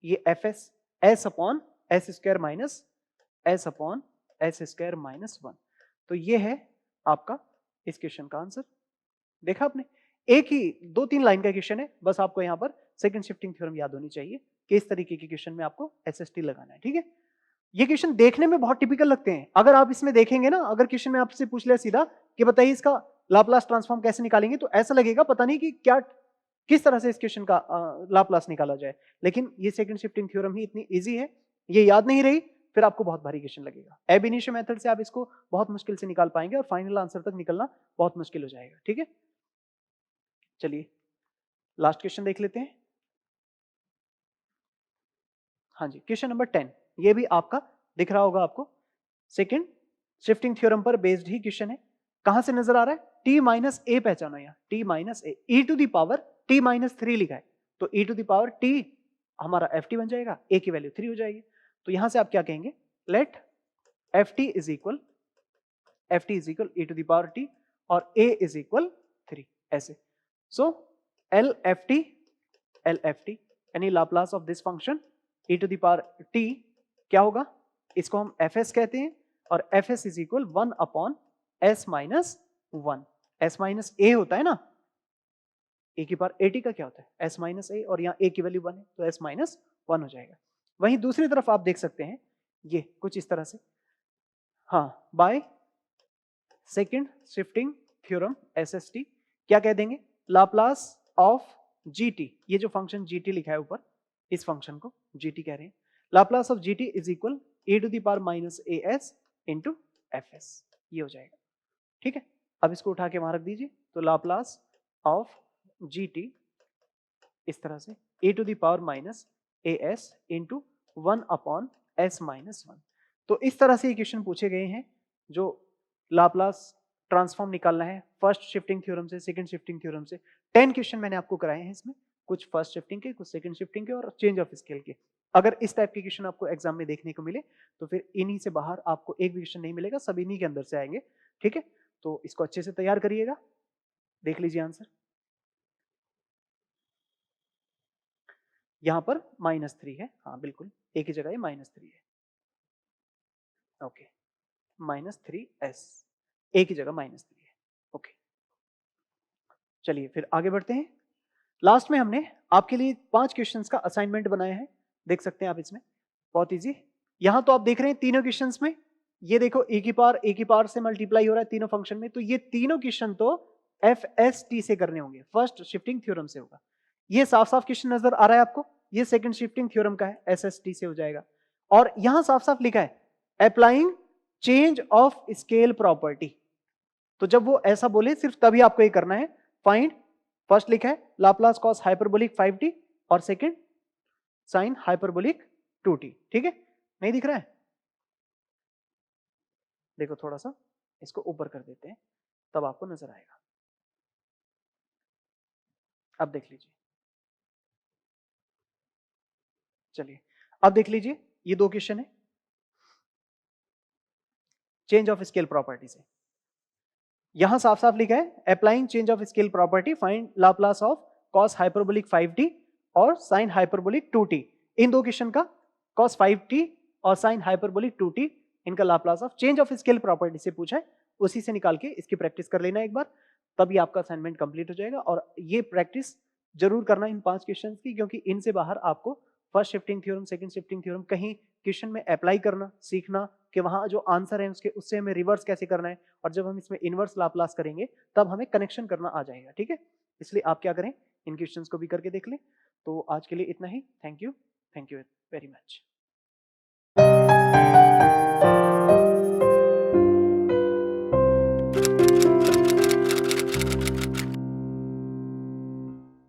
ये fs, s upon S square minus s upon S square minus 1। तो ये है आपका इस क्वेश्चन का आंसर। देखा आपने, एक ही 2-3 लाइन का क्वेश्चन है, बस आपको यहाँ पर सेकंड शिफ्टिंग थ्योरम याद होनी चाहिए कि इस तरीके के क्वेश्चन में आपको SST लगाना है। ठीक है, ये क्वेश्चन देखने में बहुत टिपिकल लगते हैं। अगर आप इसमें देखेंगे ना, अगर क्वेश्चन में आपसे पूछ लिया सीधा कि बताइए इसका लाप्लास ट्रांसफॉर्म कैसे निकालेंगे, तो ऐसा लगेगा पता नहीं कि क्या, किस तरह से इस क्वेश्चन का लाप्लास निकाला जाए। लेकिन ये सेकंड शिफ्टिंग थ्योरम ही इतनी इजी है, ये याद नहीं रही फिर आपको बहुत भारी क्वेश्चन लगेगा। एब इनिशियो मेथड से आप इसको बहुत मुश्किल से निकाल पाएंगे और फाइनल आंसर तक निकलना बहुत मुश्किल हो जाएगा। ठीक है, चलिए लास्ट क्वेश्चन देख लेते हैं। हाँ जी, क्वेश्चन नंबर 10, ये भी आपका दिख रहा होगा आपको, सेकंड शिफ्टिंग थ्योरम पर बेस्ड ही क्वेश्चन है। कहां से नजर आ रहा है, t माइनस ए पहचानो, यहाँ t minus A, e to the power t minus 3 लिखा है, तो e to the power t हमारा ft बन जाएगा, a की वैल्यू 3 हो जाएगी। तो यहां से आप क्या कहेंगे, let ft is equal e to the power t और a इज इक्वल 3, ऐसे। सो LFT यानी Laplace of this function e to the power t क्या होगा, इसको हम fs कहते हैं, और fs is equal 1 upon s minus 1। s minus a होता है ना, a की पावर at का क्या होता है s माइनस a, और यहाँ a की वैल्यू 1 है तो s माइनस 1 हो जाएगा। वहीं दूसरी तरफ आप देख सकते हैं ये कुछ इस तरह से, हाँ, by second shifting theorem SST क्या कह देंगे, लाप्लास ऑफ GT, ये जो फंक्शन GT लिखा है ऊपर, इस फंक्शन को GT कह रहे हैं, Laplace of GT is equal e to the power minus as into fs, ये हो जाएगा। ठीक है, अब इसको उठा के वहां रख दीजिए, तो लाप्लास ऑफ GT इस तरह से e to the power minus as into 1 upon s minus 1। तो इस तरह से ये क्वेश्चन पूछे गए हैं जो लाप्लास ट्रांसफॉर्म निकालना है फर्स्ट शिफ्टिंग थ्योरम से, सेकंड शिफ्टिंग थ्योरम से। 10 क्वेश्चन मैंने आपको कराए हैं इसमें, कुछ फर्स्ट शिफ्टिंग के, कुछ सेकंड शिफ्टिंग के और चेंज ऑफ स्केल के। अगर इस टाइप के क्वेश्चन आपको एग्जाम में देखने को मिले तो फिर इन्हीं से बाहर आपको एक भी क्वेश्चन नहीं मिलेगा, सब इन्हीं के अंदर से आएंगे। ठीक है, तो इसको अच्छे से तैयार करिएगा, देख लीजिए आंसर। यहां पर -3 है, हाँ बिल्कुल एक ही जगह है -3 है, ओके, -3s एक ही जगह -3 है, ओके। चलिए फिर आगे बढ़ते हैं। लास्ट में हमने आपके लिए 5 क्वेश्चंस का असाइनमेंट बनाया है, देख सकते हैं आप इसमें, बहुत इजी। यहां तो आप देख रहे हैं तीनों क्वेश्चंस में, ये देखो ए की पावर से मल्टीप्लाई हो रहा है तीनों फंक्शन में, तो ये तीनों क्वेश्चन तो FST से करने होंगे, फर्स्ट शिफ्टिंग थ्योरम से होगा। ये साफ साफ क्वेश्चन नजर आ रहा है आपको, ये सेकंड शिफ्टिंग थ्योरम का है, SST से हो जाएगा। और यहां साफ साफ लिखा है applying change of scale property, तो जब वो ऐसा बोले सिर्फ तभी आपको ये करना है। फाइंड, फर्स्ट लिखा है लाप्लास कॉस हाइपरबोलिक 5t और सेकंड साइन हाइपरबोलिक 2t। ठीक है, नहीं दिख रहा है? देखो थोड़ा सा इसको ऊपर कर देते हैं, तब आपको नजर आएगा। अब देख लीजिए, चलिए अब देख लीजिए, ये दो क्वेश्चन है चेंज ऑफ स्केल प्रॉपर्टी से। यहां साफ साफ लिखा है applying change of scale property find Laplace of cos hyperbolic 5t और साइन हाइपरबोलिक 2t। इन दो क्वेश्चन का कॉस 5t और साइन हाइपरबोलिक 2t इनका Laplace of change of scale property से पूछा है, उसी से निकाल के इसकी प्रैक्टिस कर लेना एक बार, तभी आपका असाइनमेंट कंप्लीट हो जाएगा। और ये प्रैक्टिस जरूर करना इन 5 क्वेश्चन की, क्योंकि इनसे बाहर आपको first shifting theorem, second shifting theorem कहीं क्वेश्चन में अप्लाई करना सीखना, कि वहां जो आंसर है उसके उससे हमें रिवर्स कैसे करना है, और जब हम इसमें इनवर्स लाप्लास करेंगे तब हमें कनेक्शन करना आ जाएगा। ठीक है, इसलिए आप क्या करें, इन क्वेश्चंस को भी करके देख लें। तो आज के लिए इतना ही। Thank you very much.